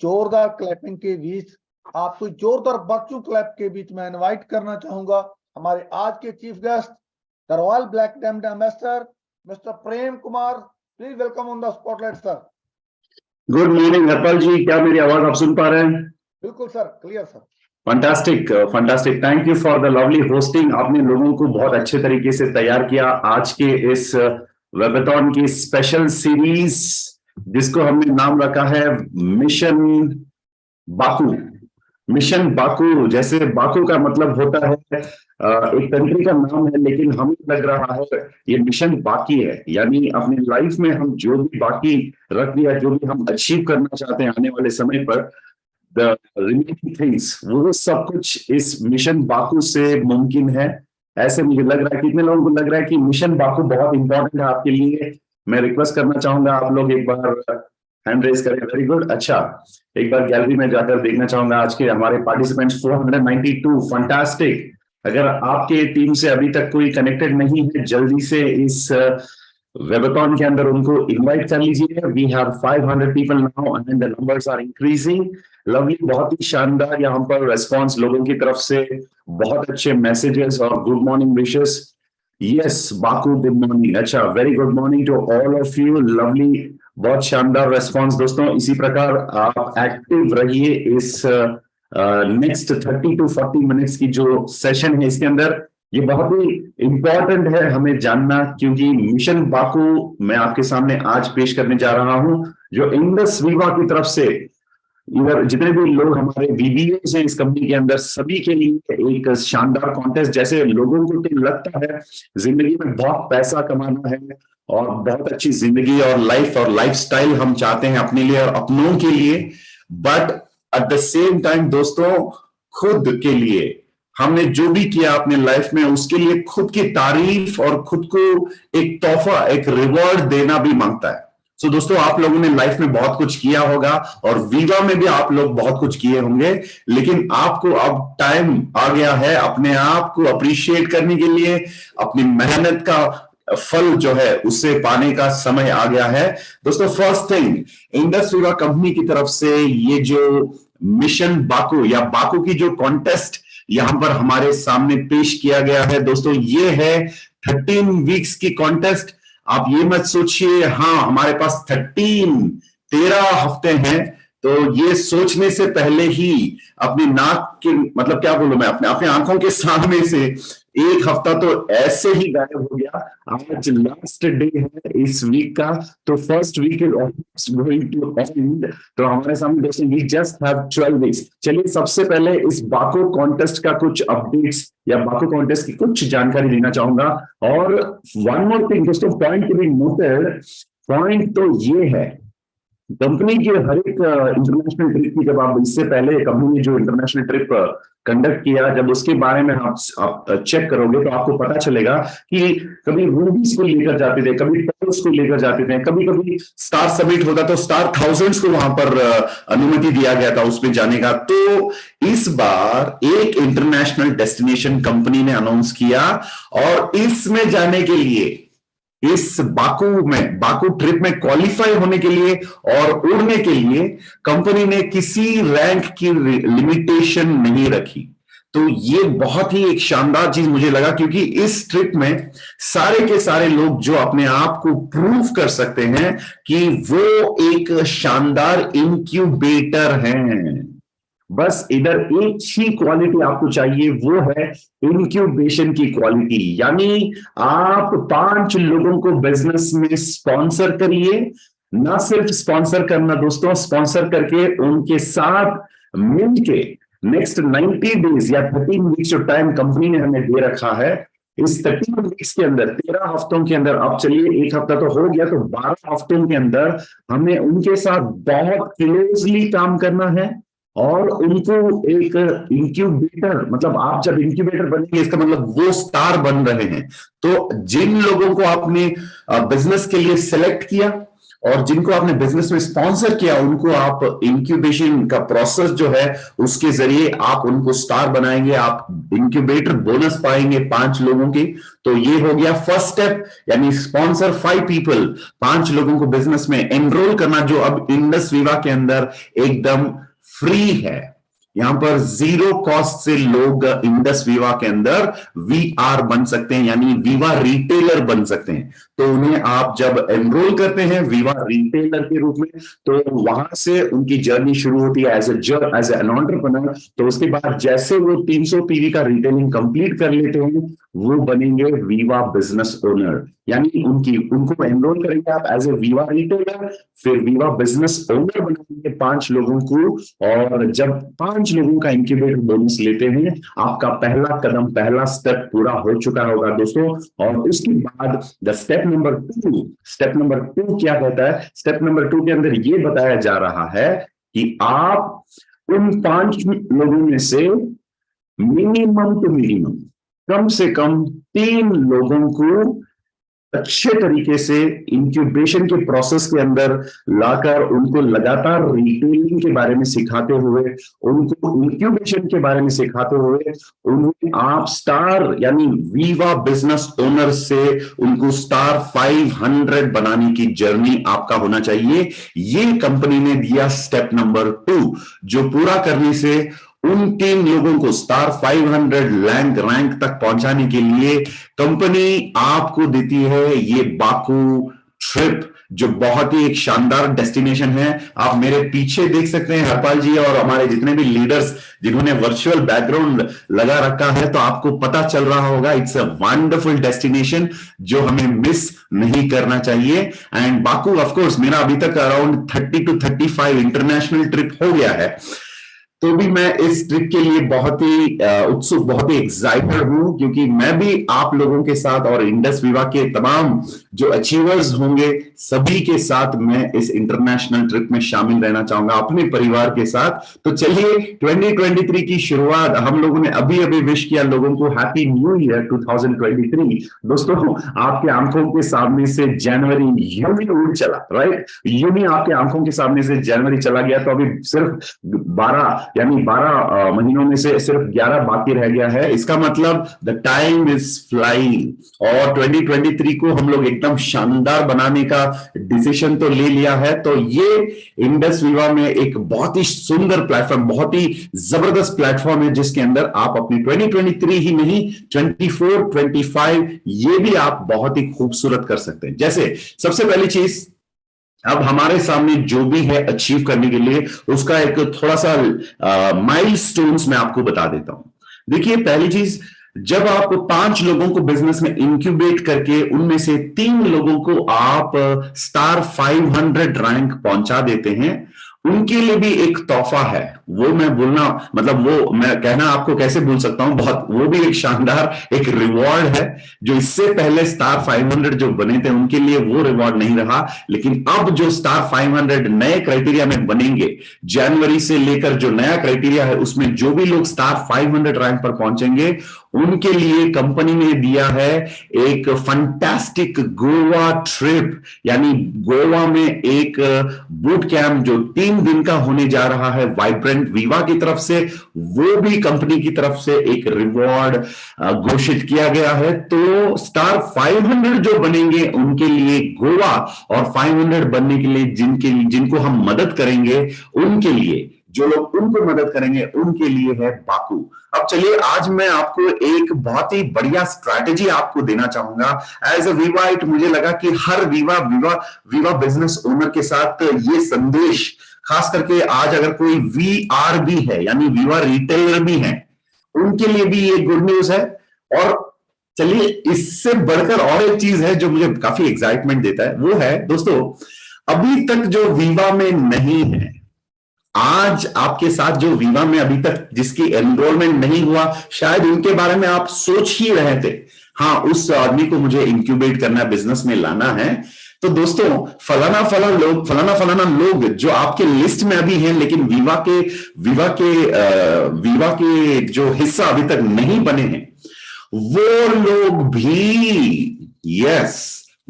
जोरदार क्लैपिंग के बीच, आपको जोरदार बच्चों क्लैप के बीच में इनवाइट करना चाहूंगा हमारे आज के chief guest, the royal black diamond ambassador mister Prem Kumar. Please welcome on the spotlight sir. Good morning Harpal ji, क्या मेरी आवाज आप सुन पा रहे हैं? बिल्कुल sir, clear sir. Fantastic fantastic, thank you for the lovely hosting. आपने लोगों को बहुत अच्छे तरीके से तैयार किया आज के इस वेबथॉन की स्पेशल सीरीज, जिसको हमने नाम रखा है मिशन बाकू। मिशन बाकू, जैसे बाकू का मतलब होता है एक कंट्री का नाम है, लेकिन हमें लग रहा है ये मिशन बाकी है, यानी अपनी लाइफ में हम जो भी बाकी रख दिया, जो भी हम अचीव करना चाहते हैं आने वाले समय पर, द रिमेनिंग थिंग्स, वो सब कुछ इस मिशन बाकू से मुमकिन है। ऐसे मुझे लग रहा है, कितने लोगों को लग रहा है कि मिशन बाकू बहुत इंपॉर्टेंट है आपके लिए? मैं रिक्वेस्ट करना चाहूंगा आप लोग एक बार हैंड रेज करें। Very good. अच्छा, एक बार गैलरी में जाकर देखना चाहूंगा आज के हमारे पार्टिसिपेंट्स 492। फंटास्टिक। अगर आपके टीम से अभी तक कोई कनेक्टेड नहीं है, जल्दी से इस वेबथॉन के अंदर उनको इनवाइट कर लीजिए। We have 500 people now and the numbers are increasing. Lovely, बहुत ही शानदार यहाँ पर रेस्पॉन्स लोगों की तरफ से, बहुत अच्छे मैसेजेस और good morning wishes. Yes Baku, good morning. अच्छा, very good morning to all of you. Lovely, बहुत शानदार रेस्पॉन्स दोस्तों। इसी प्रकार आप एक्टिव रहिए इस नेक्स्ट 30 to 40 मिनट्स की जो सेशन है इसके अंदर। ये बहुत ही इंपॉर्टेंट है हमें जानना, क्योंकि मिशन बाकू मैं आपके सामने आज पेश करने जा रहा हूं, जो इंडस वीवा की तरफ से इधर जितने भी लोग हमारे वीबीएस हैं इस कंपनी के अंदर, सभी के लिए एक शानदार कॉन्टेस्ट। जैसे लोगों को तो लगता है जिंदगी में बहुत पैसा कमाना है और बहुत अच्छी जिंदगी और लाइफस्टाइल हम चाहते हैं अपने लिए और अपनों के लिए, but at the same time दोस्तों, खुद के लिए हमने जो भी किया अपने लाइफ में, उसके लिए खुद की तारीफ और खुद को एक तोहफा, एक रिवॉर्ड देना भी मांगता है। तो दोस्तों, आप लोगों ने लाइफ में बहुत कुछ किया होगा और वीवा में भी आप लोग बहुत कुछ किए होंगे, लेकिन आपको अब टाइम आ गया है अपने आप को अप्रिशिएट करने के लिए, अपनी मेहनत का फल जो है उससे पाने का समय आ गया है दोस्तों। First thing, Indus Viva company की तरफ से ये जो मिशन बाकू या बाकू की जो कॉन्टेस्ट यहां पर हमारे सामने पेश किया गया है दोस्तों, ये है 13 वीक्स की कॉन्टेस्ट। आप ये मत सोचिए हाँ हमारे पास 13 हफ्ते हैं, तो ये सोचने से पहले ही अपनी नाक के, मतलब क्या बोलूं मैं, अपने आंखों के सामने से एक हफ्ता तो ऐसे ही गायब हो गया। आज लास्ट डे है इस वीक का, तो first week is almost going to end. तो हमारे सामने दोस्तों वी जस्ट हैव 12 वीक्स। चलिए सबसे पहले इस बाको कॉन्टेस्ट का कुछ अपडेट्स या बाको कॉन्टेस्ट की कुछ जानकारी देना चाहूंगा। और वन मोर थिंग दोस्तों, point to be noted, point तो ये है, कंपनी के हर एक इंटरनेशनल ट्रिप की, जब आप इससे पहले कंपनी ने जो इंटरनेशनल ट्रिप कंडक्ट किया, जब उसके बारे में आप चेक करोगे तो आपको पता चलेगा कि कभी रूबीज को लेकर जाते थे, कभी पर्ल्स को लेकर जाते थे, कभी कभी स्टार समिट होता तो स्टार थाउजेंड्स को वहां पर अनुमति दिया गया था उसमें जाने का। तो इस बार एक इंटरनेशनल डेस्टिनेशन कंपनी ने अनाउंस किया और इसमें जाने के लिए, इस बाकू ट्रिप में क्वालिफाई होने के लिए और उड़ने के लिए कंपनी ने किसी रैंक की लिमिटेशन नहीं रखी। तो ये बहुत ही एक शानदार चीज मुझे लगा, क्योंकि इस ट्रिप में सारे के सारे लोग जो अपने आप को प्रूव कर सकते हैं कि वो एक शानदार इनक्यूबेटर हैं। बस इधर एक ही क्वालिटी आपको चाहिए, वो है इंक्यूबेशन की क्वालिटी। यानी आप 5 लोगों को बिजनेस में स्पॉन्सर करिए, ना सिर्फ स्पॉन्सर करना दोस्तों, स्पॉन्सर करके उनके साथ मिलके नेक्स्ट 90 डेज या 13 वीक्स जो टाइम कंपनी ने हमें दे रखा है, इस 13 वीक्स के अंदर, 13 हफ्तों के अंदर, अब चलिए एक हफ्ता तो हो गया, तो 12 हफ्तों के अंदर हमें उनके साथ बहुत क्लोजली काम करना है और उनको एक इंक्यूबेटर, मतलब आप जब इंक्यूबेटर बनेंगे इसका मतलब वो स्टार बन रहे हैं। तो जिन लोगों को आपने बिजनेस के लिए सिलेक्ट किया और जिनको आपने बिजनेस में स्पॉन्सर किया उनको आप इंक्यूबेशन का प्रोसेस जो है उसके जरिए आप उनको स्टार बनाएंगे, आप इंक्यूबेटर बोनस पाएंगे 5 लोगों की। तो ये हो गया फर्स्ट स्टेप, यानी स्पॉन्सर 5 पीपल, 5 लोगों को बिजनेस में एनरोल करना, जो अब इंडस विवा के अंदर एकदम फ्री है। यहां पर 0 कॉस्ट से लोग इंडस विवा के अंदर वीआर बन सकते हैं, यानी विवा रिटेलर बन सकते हैं। तो उन्हें आप जब एनरोल करते हैं विवा रिटेलर के रूप में, तो वहां से उनकी जर्नी शुरू होती है एज एन एंटरप्रेन्योर। तो उसके बाद जैसे वो 300 पीवी का रिटेलिंग कंप्लीट कर लेते हैं वो बनेंगे विवा बिजनेस ओनर, यानी उनको एनरोल करेंगे आप एज ए विवा रिटेलर, फिर विवा बिजनेस ओनर बनाएंगे 5 लोगों को। और जब 5 लोगों का इंक्यूबेटर बोनस लेते हैं, आपका पहला कदम, पहला स्टेप पूरा हो चुका होगा दोस्तों। और उसके बाद स्टेप नंबर 2 क्या कहता है? स्टेप नंबर 2 के अंदर ये बताया जा रहा है कि आप उन 5 लोगों में से मिनिमम टू मिनिमम कम से कम 3 लोगों को अच्छे तरीके से इंक्यूबेशन के प्रोसेस के अंदर लाकर उनको लगातार रिटेलिंग के बारे में सिखाते हुए, उनको इंक्यूबेशन के बारे में सिखाते हुए, उन्हें आप स्टार यानी विवा बिजनेस ओनर से उनको स्टार 500 बनाने की जर्नी आपका होना चाहिए। ये कंपनी ने दिया स्टेप नंबर 2, जो पूरा करने से उन 3 लोगों को स्टार 500 रैंक तक पहुंचाने के लिए कंपनी आपको देती है ये बाकू ट्रिप, जो बहुत ही एक शानदार डेस्टिनेशन है। आप मेरे पीछे देख सकते हैं हरपाल जी और हमारे जितने भी लीडर्स जिन्होंने वर्चुअल बैकग्राउंड लगा रखा है, तो आपको पता चल रहा होगा इट्स अ वंडरफुल डेस्टिनेशन जो हमें मिस नहीं करना चाहिए। एंड बाकू ऑफ कोर्स मेरा अभी तक अराउंड 30 to 35 इंटरनेशनल ट्रिप हो गया है, तो भी मैं इस ट्रिप के लिए बहुत ही उत्सुक, बहुत ही एक्साइटेड हूं, क्योंकि मैं भी आप लोगों के साथ और इंडस विवा के तमाम जो अचीवर्स होंगे सभी के साथ मैं इस इंटरनेशनल ट्रिप में शामिल रहना चाहूंगा अपने परिवार के साथ। तो चलिए 2023 की शुरुआत हम लोगों ने अभी विश किया लोगों को हैप्पी न्यू ईयर 2023। दोस्तों आपके आंखों के सामने से जनवरी यूं ही उड़ चला, राइट, यूं ही आपके आंखों के सामने से जनवरी चला गया। तो अभी सिर्फ 12 महीनों में से सिर्फ 11 बाकी रह गया है। इसका मतलब द टाइम इज फ्लाइंग और 2023 को हम लोग एकदम शानदार बनाने का डिसीजन तो ले लिया है। तो ये इंडस विवा में एक बहुत ही सुंदर प्लेटफॉर्म, बहुत ही जबरदस्त प्लेटफॉर्म है, जिसके अंदर आप अपनी 2023 ही नहीं 24, 25 ये भी आप बहुत ही खूबसूरत कर सकते हैं। जैसे सबसे पहली चीज, अब हमारे सामने जो भी है अचीव करने के लिए उसका एक थोड़ा सा माइलस्टोन्स मैं आपको बता देता हूं। देखिए पहली चीज, जब आप 5 लोगों को बिजनेस में इंक्यूबेट करके उनमें से 3 लोगों को आप स्टार 500 रैंक पहुंचा देते हैं, उनके लिए भी एक तोहफा है। वो मैं बोलना मतलब वो मैं कहना आपको कैसे भूल सकता हूं, बहुत वो भी एक शानदार एक रिवॉर्ड है, जो इससे पहले स्टार 500 जो बने थे उनके लिए वो रिवॉर्ड नहीं रहा। लेकिन अब जो स्टार 500 नए क्राइटेरिया में बनेंगे, जनवरी से लेकर जो नया क्राइटेरिया है उसमें जो भी लोग स्टार 500 रैंक पर पहुंचेंगे उनके लिए कंपनी ने दिया है एक फंटास्टिक गोवा ट्रिप, यानी गोवा में एक बूट कैंप जो 3 दिन का होने जा रहा है वाइब्रेंट विवा की तरफ से, वो भी कंपनी की तरफ से एक रिवॉर्ड घोषित किया गया है। तो स्टार 500 जो बनेंगे उनके लिए गोवा, और 500 बनने के लिए जिनको हम मदद करेंगे उनके लिए, जो लोग उनको मदद करेंगे उनके लिए है बाकू। अब चलिए आज मैं आपको एक बहुत ही बढ़िया स्ट्रैटेजी आपको देना चाहूंगा एज अ विवाइट। मुझे लगा कि हर विवा बिजनेस ओनर के साथ ये संदेश, खास करके आज अगर कोई वीआर भी है यानी विवा रिटेलर भी है, उनके लिए भी ये गुड न्यूज है। और चलिए इससे बढ़कर और एक चीज है जो मुझे काफी एक्साइटमेंट देता है, वो है दोस्तों, अभी तक जो विवा में नहीं है, आज आपके साथ जो विवा में अभी तक जिसकी एनरोलमेंट नहीं हुआ, शायद उनके बारे में आप सोच ही रहे थे, हाँ उस आदमी को मुझे इंक्यूबेट करना, बिजनेस में लाना है। तो दोस्तों फलाना लोग जो आपके लिस्ट में अभी हैं लेकिन विवा के जो हिस्सा अभी तक नहीं बने हैं, वो लोग भी, यस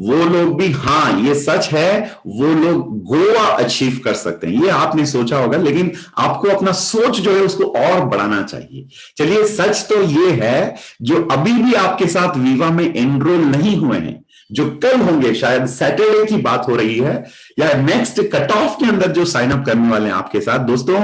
वो लोग भी, हाँ ये सच है, वो लोग गोवा अचीव कर सकते हैं। ये आपने सोचा होगा, लेकिन आपको अपना सोच जो है उसको और बढ़ाना चाहिए। चलिए, सच तो ये है, जो अभी भी आपके साथ वीवा में एनरोल नहीं हुए हैं, जो कल होंगे, शायद सैटरडे की बात हो रही है, या नेक्स्ट कट ऑफ के अंदर जो साइन अप करने वाले हैं आपके साथ दोस्तों,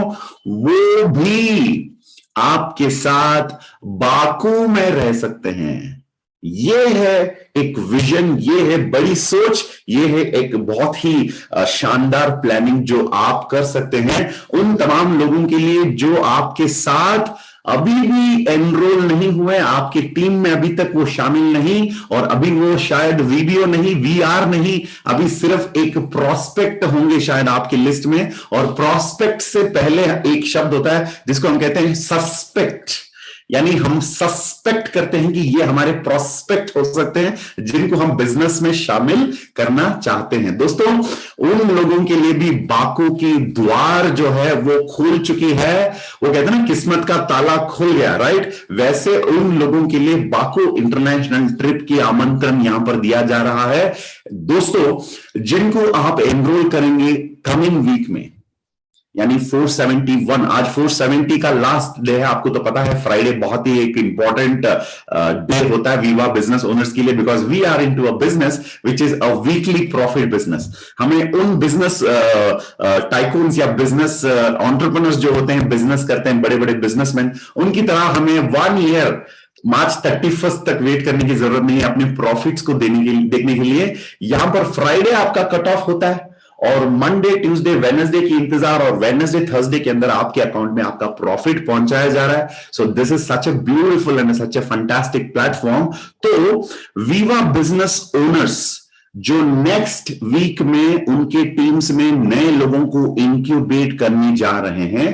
वो भी आपके साथ बाकू में रह सकते हैं। ये है एक विजन, ये है बड़ी सोच, ये है एक बहुत ही शानदार प्लानिंग जो आप कर सकते हैं उन तमाम लोगों के लिए जो आपके साथ अभी भी एनरोल नहीं हुए, आपकी टीम में अभी तक वो शामिल नहीं, और अभी वो शायद वीडियो नहीं, वीआर नहीं, अभी सिर्फ एक प्रोस्पेक्ट होंगे शायद आपकी लिस्ट में। और प्रोस्पेक्ट से पहले एक शब्द होता है जिसको हम कहते हैं सस्पेक्ट, यानी हम सस्पेक्ट करते हैं कि ये हमारे प्रोस्पेक्ट हो सकते हैं जिनको हम बिजनेस में शामिल करना चाहते हैं। दोस्तों, उन लोगों के लिए भी बाकू की द्वार जो है वो खुल चुकी है। वो कहते हैं ना, किस्मत का ताला खुल गया, राइट? वैसे उन लोगों के लिए बाकू इंटरनेशनल ट्रिप की आमंत्रण यहां पर दिया जा रहा है दोस्तों, जिनको आप एनरोल करेंगे कमिंग वीक में, यानी 471। आज 470 का लास्ट डे है। आपको तो पता है फ्राइडे बहुत ही एक इंपॉर्टेंट डे होता है वीवा बिजनेस ओनर्स के लिए, because we are into a business which is a weekly profit business. हमें उन बिजनेस टाइकून्स या बिजनेस एंटरप्रेन्योर्स जो होते हैं, बिजनेस करते हैं, बड़े बड़े बिजनेसमैन, उनकी तरह हमें 1 ईयर मार्च 31 तक वेट करने की जरूरत नहीं है अपने प्रॉफिट्स को देखने के लिए। यहां पर फ्राइडे आपका कट ऑफ होता है, और मंडे, ट्यूसडे, वेडनेसडे की इंतजार, और वेडनेसडे, थर्सडे के अंदर आपके अकाउंट में आपका प्रॉफिट पहुंचाया जा रहा है। So this is such a beautiful and such A fantastic platform. तो वीवा बिजनेस ओनर्स जो नेक्स्ट वीक में उनके टीम्स में नए लोगों को इंक्यूबेट करने जा रहे हैं,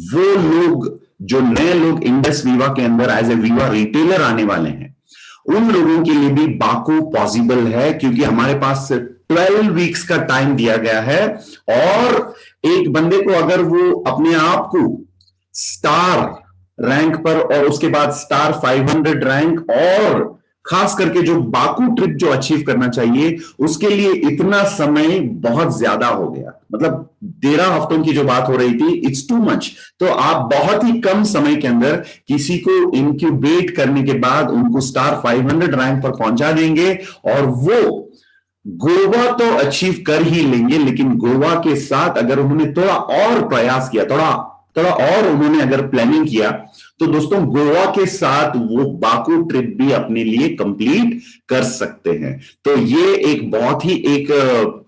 वो लोग जो नए लोग इंडस वीवा के अंदर एज ए वीवा रिटेलर आने वाले हैं, उन लोगों के लिए भी बाकू पॉसिबल है, क्योंकि हमारे पास 12 वीक्स का टाइम दिया गया है। और एक बंदे को अगर वो अपने आप को स्टार रैंक पर, और उसके बाद स्टार 500 रैंक, और खास करके जो बाकू ट्रिप जो अचीव करना चाहिए, उसके लिए इतना समय बहुत ज्यादा हो गया। मतलब 13 हफ्तों की जो बात हो रही थी, इट्स टू मच। तो आप बहुत ही कम समय के अंदर किसी को इंक्यूबेट करने के बाद उनको स्टार 500 रैंक पर पहुंचा देंगे, और वो गोवा तो अचीव कर ही लेंगे, लेकिन गोवा के साथ अगर उन्होंने थोड़ा और प्रयास किया, थोड़ा और उन्होंने अगर प्लानिंग किया, तो दोस्तों गोवा के साथ वो बाकू ट्रिप भी अपने लिए कंप्लीट कर सकते हैं। तो ये एक बहुत ही एक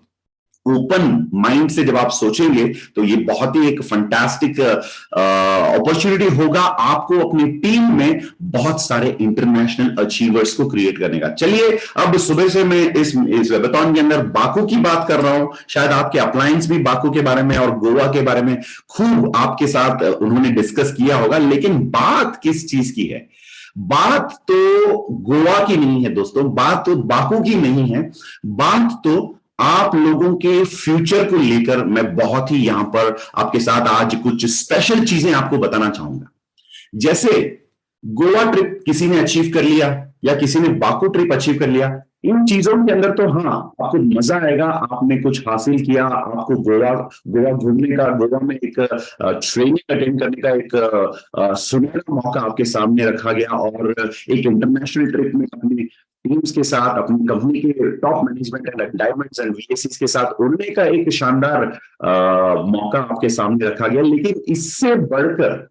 ओपन माइंड से जब आप सोचेंगे, तो ये बहुत ही एक फंटास्टिक अपॉर्चुनिटी होगा आपको अपनी टीम में बहुत सारे इंटरनेशनल अचीवर्स को क्रिएट करने का। चलिए, अब सुबह से मैं इस वेबथॉन के अंदर बाकू की बात कर रहा हूं, शायद आपके अपलायंस भी बाकू के बारे में और गोवा के बारे में खूब आपके साथ उन्होंने डिस्कस किया होगा, लेकिन बात किस चीज की है? बात तो गोवा की नहीं है दोस्तों, बात तो बाकू की नहीं है, बात तो आप लोगों के फ्यूचर को लेकर मैं बहुत ही यहां पर आपके साथ आज कुछ स्पेशल चीजें आपको बताना चाहूंगा। जैसे गोवा ट्रिप किसी ने अचीव कर लिया, या किसी ने बाकू ट्रिप अचीव कर लिया, इन चीजों के अंदर तो हाँ आपको मजा आएगा, आपने कुछ हासिल किया, आपको गोवा घूमने का, गोवा में एक ट्रेनिंग अटेंड करने का एक सुनहरा मौका आपके सामने रखा गया, और एक इंटरनेशनल ट्रिप में अपनी टीम्स के साथ, अपनी कंपनी के top management and diamonds and VACs के साथ उड़ने का एक शानदार मौका आपके सामने रखा गया। लेकिन इससे बढ़कर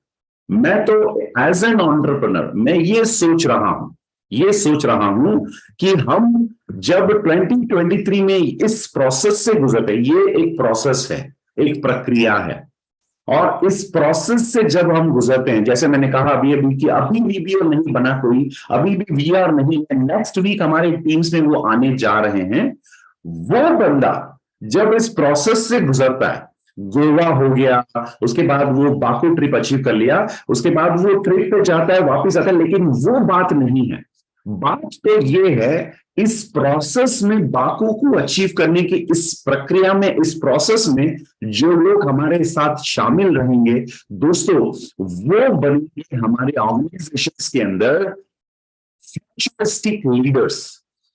मैं तो एज एन एंटरप्रेन्योर मैं ये सोच रहा हूं कि हम जब 2023 में इस प्रोसेस से गुजरते, ये एक प्रोसेस है, एक प्रक्रिया है, और इस प्रोसेस से जब हम गुजरते हैं, जैसे मैंने कहा अभी कि अभी वीबीओ नहीं बना कोई, अभी भी वीआर नहीं है, नेक्स्ट वीक हमारे टीम्स में वो आने जा रहे हैं, वो बंदा जब इस प्रोसेस से गुजरता है, गोवा हो गया, उसके बाद वो बाकू ट्रिप अचीव कर लिया, उसके बाद वो ट्रिप पे जाता है, वापस आता है, लेकिन वो बात नहीं है। बात तो ये है, इस प्रोसेस में बाकू को अचीव करने की इस प्रक्रिया में, इस प्रोसेस में जो लोग हमारे साथ शामिल रहेंगे दोस्तों, वो बनेंगे हमारे ऑर्गेनाइजेशंस के अंदर futuristic leaders.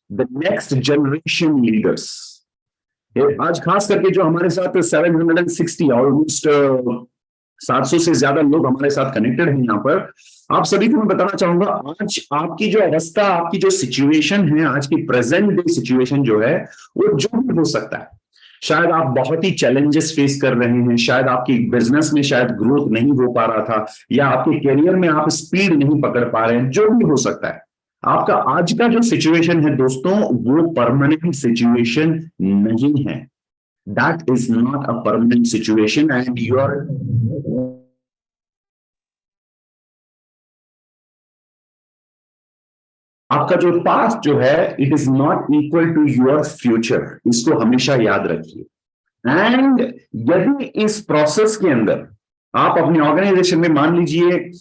The next generation leaders. आज खास करके जो हमारे साथ 760 ऑलमोस्ट 700 से ज्यादा लोग हमारे साथ कनेक्टेड हैं यहाँ पर, आप सभी को मैं बताना चाहूंगा, आज आपकी जो अवस्था, आपकी जो सिचुएशन है, आज की प्रेजेंट डे सिचुएशन जो है, वो जो भी हो सकता है। शायद आप बहुत ही चैलेंजेस फेस कर रहे हैं, शायद आपकी बिजनेस में शायद ग्रोथ नहीं हो पा रहा था, या आपके करियर में आप स्पीड नहीं पकड़ पा रहे हैं, जो भी हो सकता है। आपका आज का जो सिचुएशन है दोस्तों, वो परमानेंट सिचुएशन नहीं है। That is not a permanent situation and your आपका जो पास्ट जो है, it is not equal to your future. इसको हमेशा याद रखिए। एंड यदि इस प्रोसेस के अंदर आप अपने ऑर्गेनाइजेशन में मान लीजिए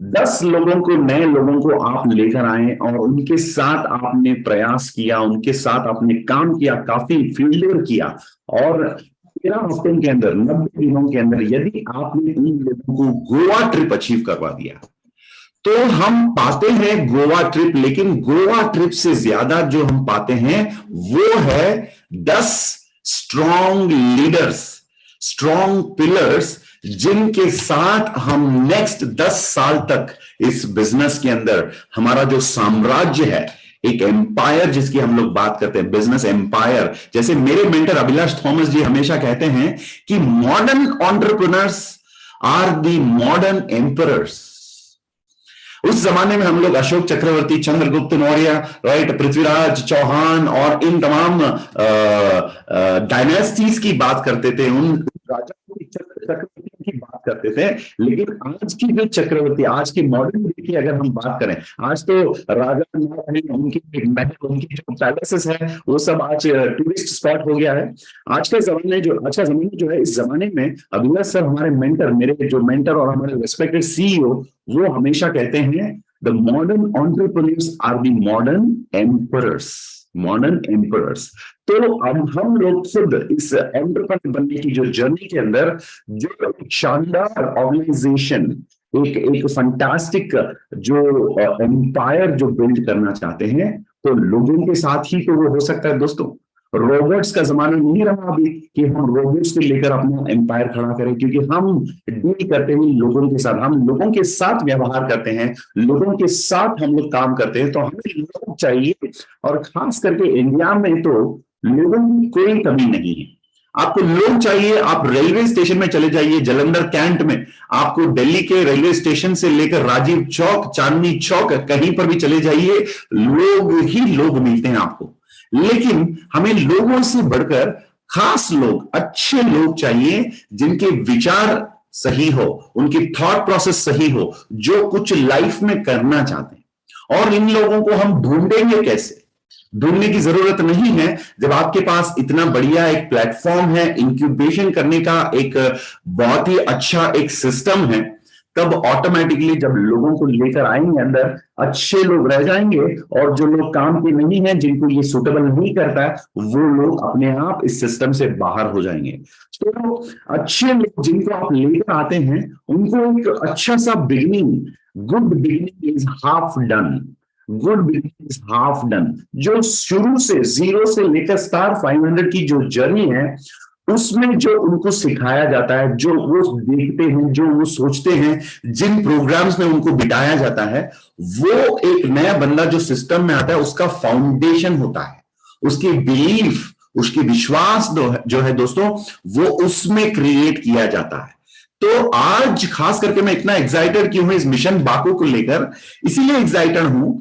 10 लोगों को, नए लोगों को आप लेकर आए और उनके साथ आपने प्रयास किया, उनके साथ आपने काम किया, काफी फील्ड किया, और 13 हफ्तों के अंदर, 90 दिनों के अंदर यदि आपने इन लोगों को गोवा ट्रिप अचीव करवा दिया, तो हम पाते हैं गोवा ट्रिप। लेकिन गोवा ट्रिप से ज्यादा जो हम पाते हैं वो है 10 स्ट्रॉन्ग लीडर्स, स्ट्रॉन्ग पिलर्स, जिनके साथ हम नेक्स्ट 10 साल तक इस बिजनेस के अंदर हमारा जो साम्राज्य है, एक एम्पायर जिसकी हम लोग बात करते हैं, बिजनेस एम्पायर। जैसे मेरे मेंटर अभिलाष थॉमस जी हमेशा कहते हैं कि modern entrepreneurs are the modern emperors. उस जमाने में हम लोग अशोक चक्रवर्ती, चंद्रगुप्त मौर्य, राइट, पृथ्वीराज चौहान और इन तमाम डायनेस्टीज की बात करते थे, उन राजा चक्रवर्ती की बात करते थे। लेकिन आज की जो चक्रवर्ती, आज की मॉडर्न डे की अगर हम बात करें, आज तो राजा उनकी महल, उनकी जो पैलेसेस है, वो सब आज टूरिस्ट स्पॉट हो गया है। आज का जमाने जो है, इस जमाने में अभिलाष सर, हमारे मेंटर, मेरे जो मेंटर और हमारे रेस्पेक्टेड सीईओ, वो हमेशा कहते हैं the modern entrepreneurs are the modern emperors, modern emperors. तो अब हम लोग खुद इस एंटरप्रेन्योर बनने की जो जर्नी के अंदर जो शानदार ऑर्गेनाइजेशन, एक फंटास्टिक जो एम्पायर जो बिल्ड करना चाहते हैं, तो लोगों के साथ ही तो वो हो सकता है दोस्तों। रोबोट्स का जमाना नहीं रहा अभी कि हम रोबोट्स को लेकर अपना एम्पायर खड़ा करें, क्योंकि हम डील करते हैं लोगों के साथ, हम लोगों के साथ व्यवहार करते हैं, लोगों के साथ हम लोग काम करते हैं। तो हमें लोग चाहिए, और खास करके इंडिया में तो लोगों की कोई कमी नहीं है। आपको लोग चाहिए, आप रेलवे स्टेशन में चले जाइए, जलंधर कैंट में, आपको दिल्ली के रेलवे स्टेशन से लेकर राजीव चौक, चांदनी चौक, कहीं पर भी चले जाइए, लोग ही लोग मिलते हैं आपको। लेकिन हमें लोगों से बढ़कर खास लोग, अच्छे लोग चाहिए, जिनके विचार सही हो, उनकी थॉट प्रोसेस सही हो, जो कुछ लाइफ में करना चाहते हैं। और इन लोगों को हम ढूंढेंगे कैसे? ढूंढने की जरूरत नहीं है। जब आपके पास इतना बढ़िया एक प्लेटफॉर्म है, इंक्यूबेशन करने का एक बहुत ही अच्छा एक सिस्टम है, तब ऑटोमेटिकली जब लोगों को लेकर आएंगे अंदर, अच्छे लोग रह जाएंगे, और जो लोग काम के नहीं है, जिनको ये सूटेबल नहीं करता है, वो लोग अपने आप इस सिस्टम से बाहर हो जाएंगे। तो अच्छे लोग जिनको आप लेकर आते हैं, उनको एक अच्छा सा beginning, good beginning is half done, good beginning is half done. जो शुरू से, जीरो से लेकर स्टार 500 की जो जर्नी है, उसमें जो उनको सिखाया जाता है, जो वो देखते हैं, जो वो सोचते हैं, जिन प्रोग्राम्स में उनको बिठाया जाता है, वो एक नया बंदा जो सिस्टम में आता है, उसका फाउंडेशन होता है, उसकी बिलीफ, उसकी विश्वास जो है दोस्तों, वो उसमें क्रिएट किया जाता है। तो आज खास करके मैं इतना एक्साइटेड क्यों हूं इस मिशन बाकू को लेकर? इसीलिए एक्साइटेड हूं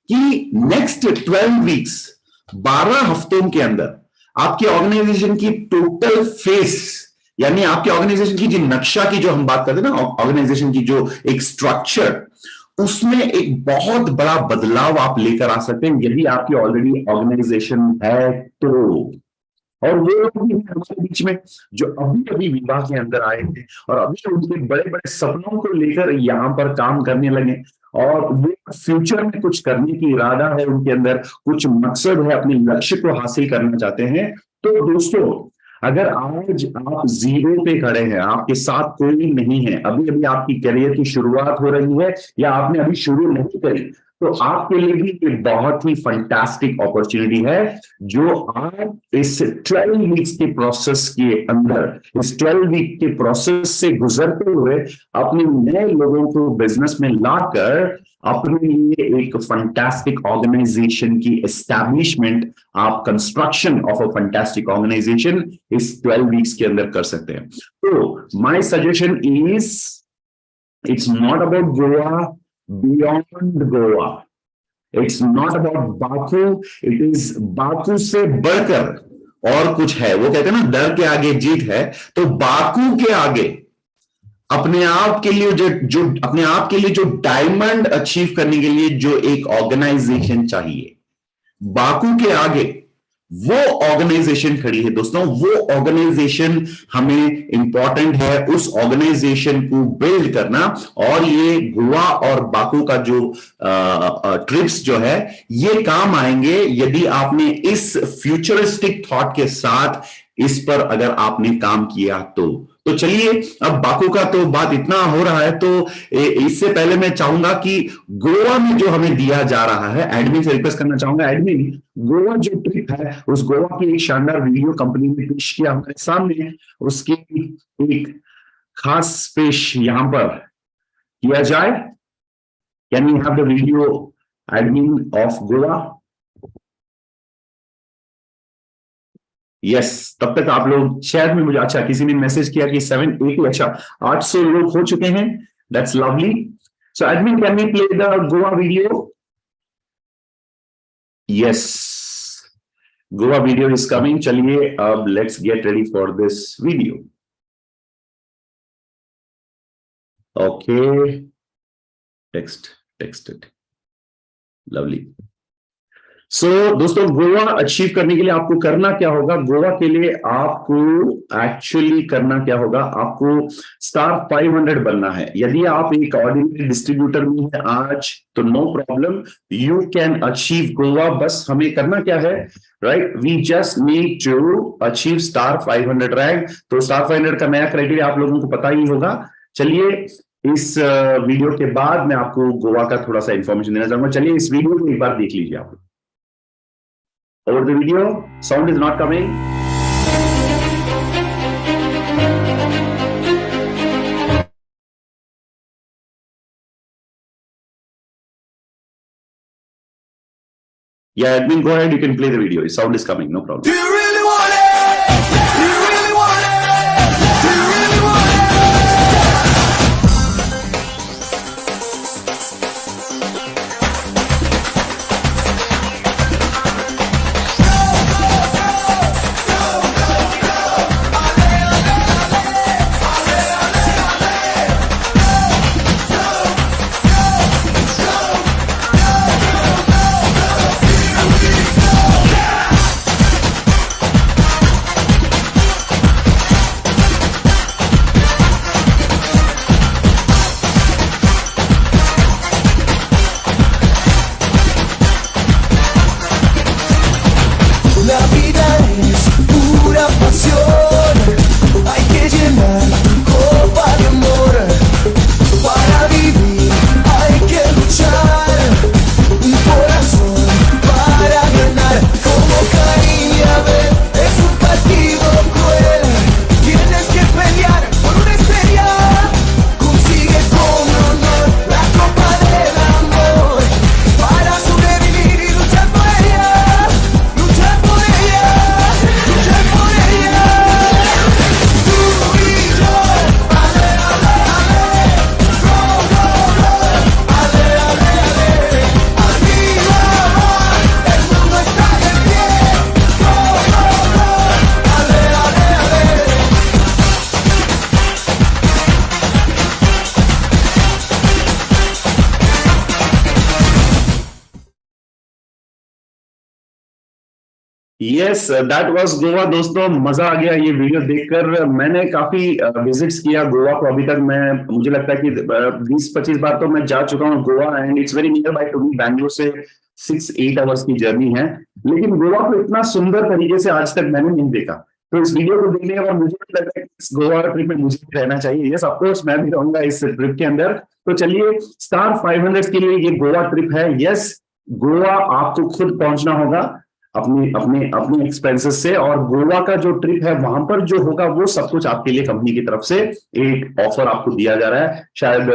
कि नेक्स्ट 12 वीक्स, 12 हफ्तों के अंदर आपके ऑर्गेनाइजेशन की टोटल फेस, यानी आपके ऑर्गेनाइजेशन की जो नक्शा की जो हम बात करते हैं ना, ऑर्गेनाइजेशन की जो एक स्ट्रक्चर, उसमें एक बहुत बड़ा बदलाव आप लेकर आ सकते हैं, यदि आपकी ऑलरेडी ऑर्गेनाइजेशन है तो। और वो लोग भी हमारे बीच में जो अभी अभी विवाह के अंदर आए थे, और अभी उनके बड़े बड़े सपनों को लेकर यहाँ पर काम करने लगे, और वो फ्यूचर में कुछ करने की इरादा है उनके अंदर, कुछ मकसद है, अपने लक्ष्य को हासिल करना चाहते हैं। तो दोस्तों, अगर आज आप जीरो पे खड़े हैं, आपके साथ कोई नहीं है, अभी अभी आपकी करियर की शुरुआत हो रही है, या आपने अभी शुरू नहीं करी, तो आपके लिए भी ये बहुत ही फंटास्टिक अपॉर्चुनिटी है, जो आप इस 12 वीक्स के प्रोसेस के अंदर, इस 12 वीक के प्रोसेस से गुजरते हुए अपने नए लोगों को बिजनेस में लाकर अपने लिए एक फंटास्टिक ऑर्गेनाइजेशन की एस्टैब्लिशमेंट, आप construction of a fantastic organisation इस 12 वीक्स के अंदर कर सकते हैं। तो my suggestion is, it's not about Goa, beyond Goa, it's not about Baku, it is Baku से बढ़कर और कुछ है। वो कहते हैं ना, डर के आगे जीत है, तो बाकू के आगे अपने आप के लिए जो अपने आप के लिए जो डायमंड अचीव करने के लिए जो एक ऑर्गेनाइजेशन चाहिए, बाकू के आगे वो ऑर्गेनाइजेशन खड़ी है दोस्तों। वो ऑर्गेनाइजेशन हमें इंपॉर्टेंट है, उस ऑर्गेनाइजेशन को बिल्ड करना। और ये गोवा और बाकू का जो ट्रिप्स जो है, ये काम आएंगे यदि आपने इस फ्यूचरिस्टिक थॉट के साथ इस पर अगर आपने काम किया तो चलिए, अब बाकू का तो बात इतना हो रहा है, तो इससे पहले मैं चाहूंगा कि गोवा में जो हमें दिया जा रहा है, एडमिन से रिक्वेस्ट करना चाहूंगा, एडमिन गोवा जो ट्रिप है, उस गोवा की एक शानदार वीडियो कंपनी ने पेश किया हमारे सामने, उसकी एक खास पेश यहां पर किया जाए। Can we have the video, admin of Goa? Yes, तब तक आप लोग शायद में मुझे, अच्छा किसी ने मैसेज किया कि 780, अच्छा 800 लोग हो चुके हैं, that's lovely. So admin, can we play the Goa video? Yes, Goa video is coming. चलिए अब let's get ready for this video. Okay, texted, lovely. So दोस्तों, गोवा अचीव करने के लिए आपको करना क्या होगा? गोवा के लिए आपको एक्चुअली करना क्या होगा? आपको स्टार 500 बनना है। यदि आप एक ऑर्डिनरी डिस्ट्रीब्यूटर में हैं आज, तो no problem, you can achieve Goa. बस हमें करना क्या है, right? We just need to achieve star 500 rank. तो स्टार 500 का नया क्राइटेरिया आप लोगों को पता ही होगा। चलिए, इस वीडियो के बाद मैं आपको गोवा का थोड़ा सा इंफॉर्मेशन देना चाहूंगा। चलिए इस वीडियो को एक बार देख लीजिए आप। Over the video, sound is not coming. Yeah, admin, go ahead. You can play the video. Sound is coming. No problem. Do you really want it? Do you really want it? Do you really want it? La vida es pura pasión, hay que llenar tu copa de amor. Para vivir hay que luchar, un corazón para ganar. Como Caín y Abel, es un partido cruel, tienes que pelear por una estrella. Consigue con honor la copa del amor, para sobrevivir y luchar por ella. Luchar por ella, luchar por ella. Tú y yo, ale, ale, ale, go, go, go, ale, ale, ale. Arriba va, el mundo está de pie. Go, go, go, ale, ale, ale. Yes, that was Goa. दोस्तों, मजा आ गया ये video देखकर। मैंने काफी visits किया गोवा को अभी तक। मुझे लगता है कि 20-25 बार तो मैं जा चुका हूँ Goa, and it's very near by to me. Bangalore से 6-8 आवर्स की जर्नी है, लेकिन गोवा को इतना सुंदर तरीके से आज तक मैंने नहीं देखा। तो इस वीडियो को देखने के बाद मुझे भी लग रहा है कि इस गोवा ट्रिप में मुझे भी रहना चाहिए। यस, ऑफ कोर्स मैं भी रहूंगा इस ट्रिप के अंदर। तो चलिए, स्टार 500 के लिए ये गोवा ट्रिप है। यस, गोवा आपको खुद पहुंचना होगा अपने अपने अपने एक्सपेंसेस से, और गोवा का जो ट्रिप है वहां पर जो होगा वो सब कुछ आपके लिए कंपनी की तरफ से एक ऑफर आपको दिया जा रहा है। शायद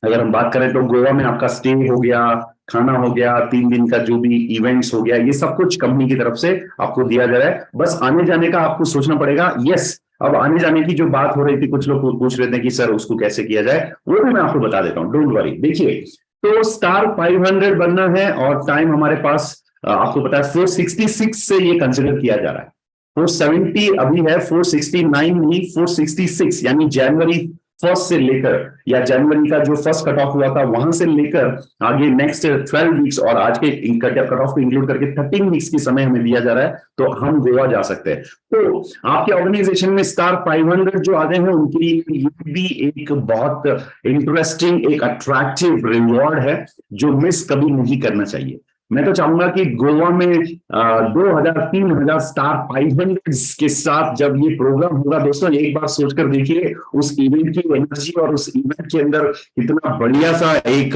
अगर हम बात करें तो गोवा में आपका स्टे हो गया, खाना हो गया, 3 दिन का जो भी इवेंट्स हो गया, ये सब कुछ कंपनी की तरफ से आपको दिया जा रहा है। बस आने जाने का आपको सोचना पड़ेगा। यस, अब आने जाने की जो बात हो रही थी, कुछ लोग पूछ रहे थे कि सर उसको कैसे किया जाए, वो भी मैं आपको बता देता हूँ, डोंट वरी। देखिए, तो स्टार 500 बनना है और टाइम हमारे पास आपको पता है 466 से ये कंसिडर किया जा रहा है। 470 अभी है, 469 नहीं, 466, यानी जनवरी 1 से लेकर, या जनवरी का जो फर्स्ट कट ऑफ हुआ था वहां से लेकर आगे नेक्स्ट 12 वीक्स और आज के कट ऑफ को इंक्लूड करके 13 वीक्स की समय हमें दिया जा रहा है, तो हम गोवा जा सकते हैं। तो आपके ऑर्गेनाइजेशन में स्टार 500 जो आ गए हैं उनके लिए ये भी एक बहुत इंटरेस्टिंग, एक अट्रैक्टिव रिवॉर्ड है जो मिस कभी नहीं करना चाहिए। मैं तो चाहूंगा कि गोवा में 2000-3000 स्टार 500 के साथ जब ये प्रोग्राम होगा, दोस्तों एक बार सोचकर देखिए उस इवेंट की एनर्जी और उस इवेंट के अंदर कितना बढ़िया सा एक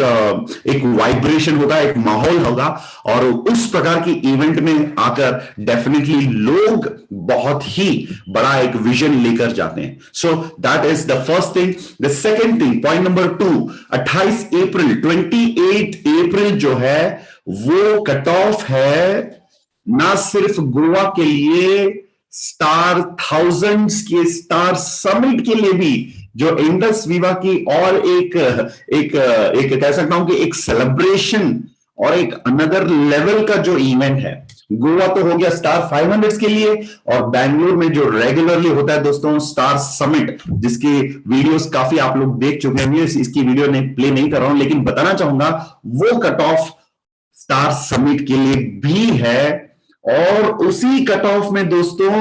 वाइब्रेशन होगा, एक माहौल होगा, और उस प्रकार की इवेंट में आकर डेफिनेटली लोग बहुत ही बड़ा एक विजन लेकर जाते हैं। So that is the first thing. The second thing, point number 2, 28 अप्रैल जो है वो कट ऑफ है ना सिर्फ गोवा के लिए, स्टार 1000 के स्टार समिट के लिए भी, जो इंडस वीवा की और एक कह सकता हूं कि एक सेलिब्रेशन और एक अनदर लेवल का जो इवेंट है। गोवा तो हो गया स्टार 500 के लिए, और बैंगलोर में जो रेगुलरली होता है दोस्तों स्टार समिट, जिसकी वीडियोस काफी आप लोग देख चुके हैं, इसकी वीडियो नहीं प्ले नहीं कर रहा हूं, लेकिन बताना चाहूंगा वो कट ऑफ स्टार समिट के लिए भी है। और उसी कट ऑफ में दोस्तों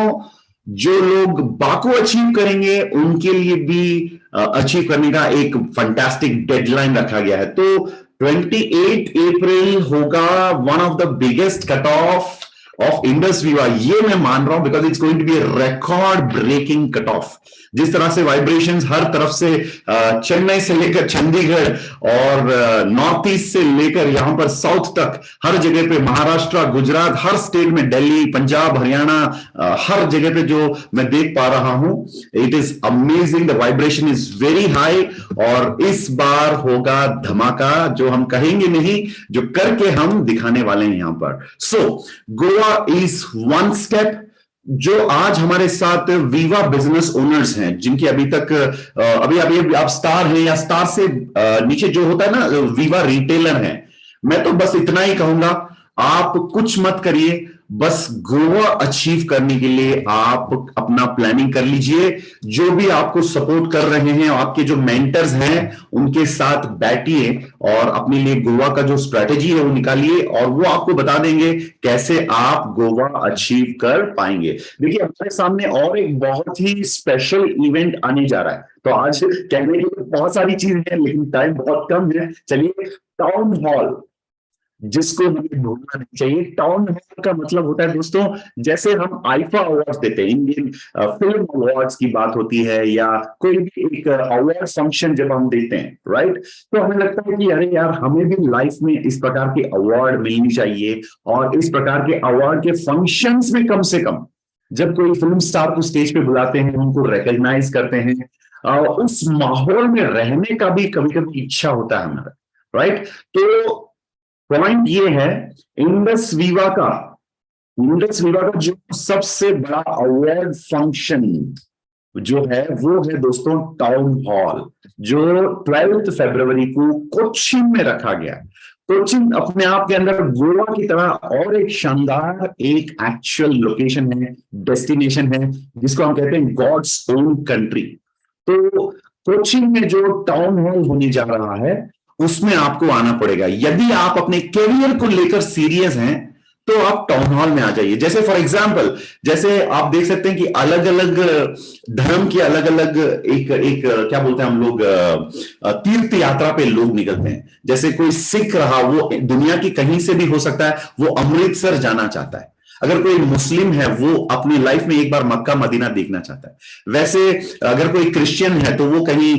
जो लोग बाको अचीव करेंगे उनके लिए भी अचीव करने का एक फंटास्टिक डेडलाइन रखा गया है। तो 28 अप्रैल होगा one of the biggest cut off Indus Viva, ये मैं मान रहा हूं, because it's going to be record breaking cut off. जिस तरह से वाइब्रेशंस हर तरफ से, चेन्नई से लेकर चंडीगढ़ और नॉर्थ ईस्ट से लेकर यहां पर साउथ तक, हर जगह पे, महाराष्ट्र, गुजरात, हर स्टेट में, दिल्ली, पंजाब, हरियाणा, हर जगह पे जो मैं देख पा रहा हूं, it is amazing, the vibration is very high. और इस बार होगा धमाका, जो हम कहेंगे नहीं, जो करके हम दिखाने वाले हैं यहां पर। सो गोवा इज वन स्टेप। जो आज हमारे साथ वीवा बिजनेस ओनर्स हैं, जिनकी अभी तक अभी आप स्टार हैं या स्टार से नीचे जो होता है ना वीवा रिटेलर हैं, मैं तो बस इतना ही कहूंगा, आप कुछ मत करिए, बस गोवा अचीव करने के लिए आप अपना प्लानिंग कर लीजिए। जो भी आपको सपोर्ट कर रहे हैं, आपके जो मेंटर्स हैं, उनके साथ बैठिए और अपने लिए गोवा का जो स्ट्रेटेजी है वो निकालिए, और वो आपको बता देंगे कैसे आप गोवा अचीव कर पाएंगे। देखिए, हमारे सामने और एक बहुत ही स्पेशल इवेंट आने जा रहा है। तो आज कहने की बहुत सारी चीजें हैं, लेकिन टाइम बहुत कम है। चलिए, टाउन हॉल, जिसको हमें भूलना नहीं चाहिए। टाउन हॉल का मतलब होता है दोस्तों, जैसे हम आईफा अवार्ड्स देते हैं, इंडियन फिल्म अवार्ड्स की बात होती है, या कोई भी एक अवार्ड फंक्शन जब हम देते हैं, राइट, तो हमें लगता है कि अरे यार, हमें भी लाइफ में इस प्रकार के अवार्ड मिलनी चाहिए, और इस प्रकार के अवार्ड के फंक्शंस में कम से कम जब कोई फिल्म स्टार को स्टेज पे बुलाते हैं, उनको रिकॉग्नाइज करते हैं, उस माहौल में रहने का भी कभी कभी इच्छा होता है हमारा, राइट। तो पॉइंट ये है, इंडस वीवा का जो सबसे बड़ा अवार्ड फंक्शन जो है वो है दोस्तों टाउन हॉल, जो 12 फरवरी को कोच्चिन में रखा गया। कोच्चिन अपने आप के अंदर गोवा की तरह और एक शानदार, एक एक्चुअल लोकेशन है, डेस्टिनेशन है, जिसको हम कहते हैं गॉड्स ओन कंट्री। तो कोच्चिन में जो टाउन हॉल होने जा रहा है उसमें आपको आना पड़ेगा। यदि आप अपने करियर को लेकर सीरियस हैं तो आप टाउन हॉल में आ जाइए। जैसे फॉर एग्जांपल, जैसे आप देख सकते हैं कि अलग अलग धर्म के अलग अलग एक क्या बोलते हैं हम लोग, तीर्थ यात्रा पे लोग निकलते हैं। जैसे कोई सिख रहा, वो दुनिया की कहीं से भी हो सकता है, वो अमृतसर जाना चाहता है। अगर कोई मुस्लिम है वो अपनी लाइफ में एक बार मक्का मदीना देखना चाहता है, वैसे अगर कोई क्रिश्चियन है तो वो कहीं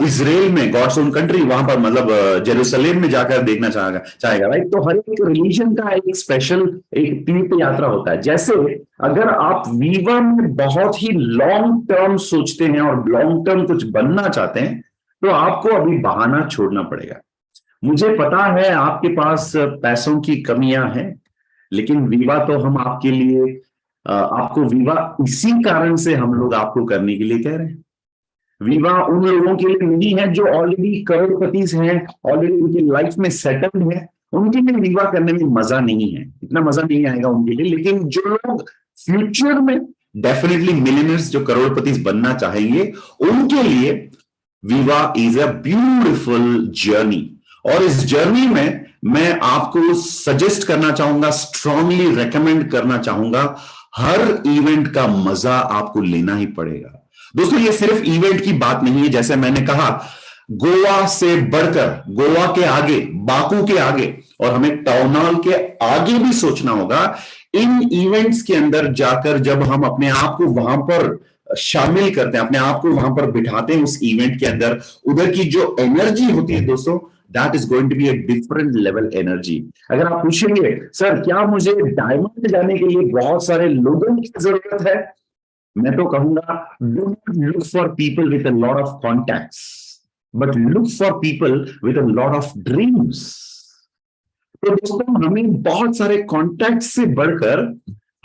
इजराइल में, गॉड्स ओन कंट्री, वहां पर मतलब जेरूसलेम में जाकर देखना चाहेगा, राइट। तो हर एक रिलीजन का एक स्पेशल एक तीर्थ यात्रा होता है। जैसे अगर आप वीवा में बहुत ही लॉन्ग टर्म सोचते हैं और लॉन्ग टर्म कुछ बनना चाहते हैं तो आपको अभी बहाना छोड़ना पड़ेगा। मुझे पता है आपके पास पैसों की कमियां हैं, लेकिन वीवा तो हम आपके लिए आपको वीवा इसी कारण से हम लोग आपको करने के लिए कह रहे हैं। वीवा उन लोगों के लिए नहीं है जो ऑलरेडी करोड़पति हैं, ऑलरेडी उनकी लाइफ में सेटल्ड है, उनके लिए वीवा करने में मजा नहीं है, इतना मजा नहीं आएगा उनके लिए। लेकिन जो लोग फ्यूचर में डेफिनेटली मिलियनर्स, जो करोड़पति बनना चाहेंगे, उनके लिए Viva is a beautiful journey. और इस जर्नी में मैं आपको सजेस्ट करना चाहूंगा, स्ट्रांगली रेकमेंड करना चाहूंगा, हर इवेंट का मजा आपको लेना ही पड़ेगा। दोस्तों ये सिर्फ इवेंट की बात नहीं है, जैसे मैंने कहा गोवा से बढ़कर, गोवा के आगे, बाकू के आगे और हमें टाउन हॉल के आगे भी सोचना होगा। इन इवेंट्स के अंदर जाकर जब हम अपने आप को वहां पर शामिल करते हैं, अपने आप को वहां पर बिठाते हैं उस इवेंट के अंदर, उधर की जो एनर्जी होती है दोस्तों, that is going to be a different level energy. अगर आप पूछेंगे सर क्या मुझे डायमंड में जाने के लिए बहुत सारे लोगों की जरूरत है, मैं तो कहूंगा do not look for people with a lot of contacts, but look for people with a lot of dreams. तो दोस्तों हमें बहुत सारे कॉन्टैक्ट से बढ़कर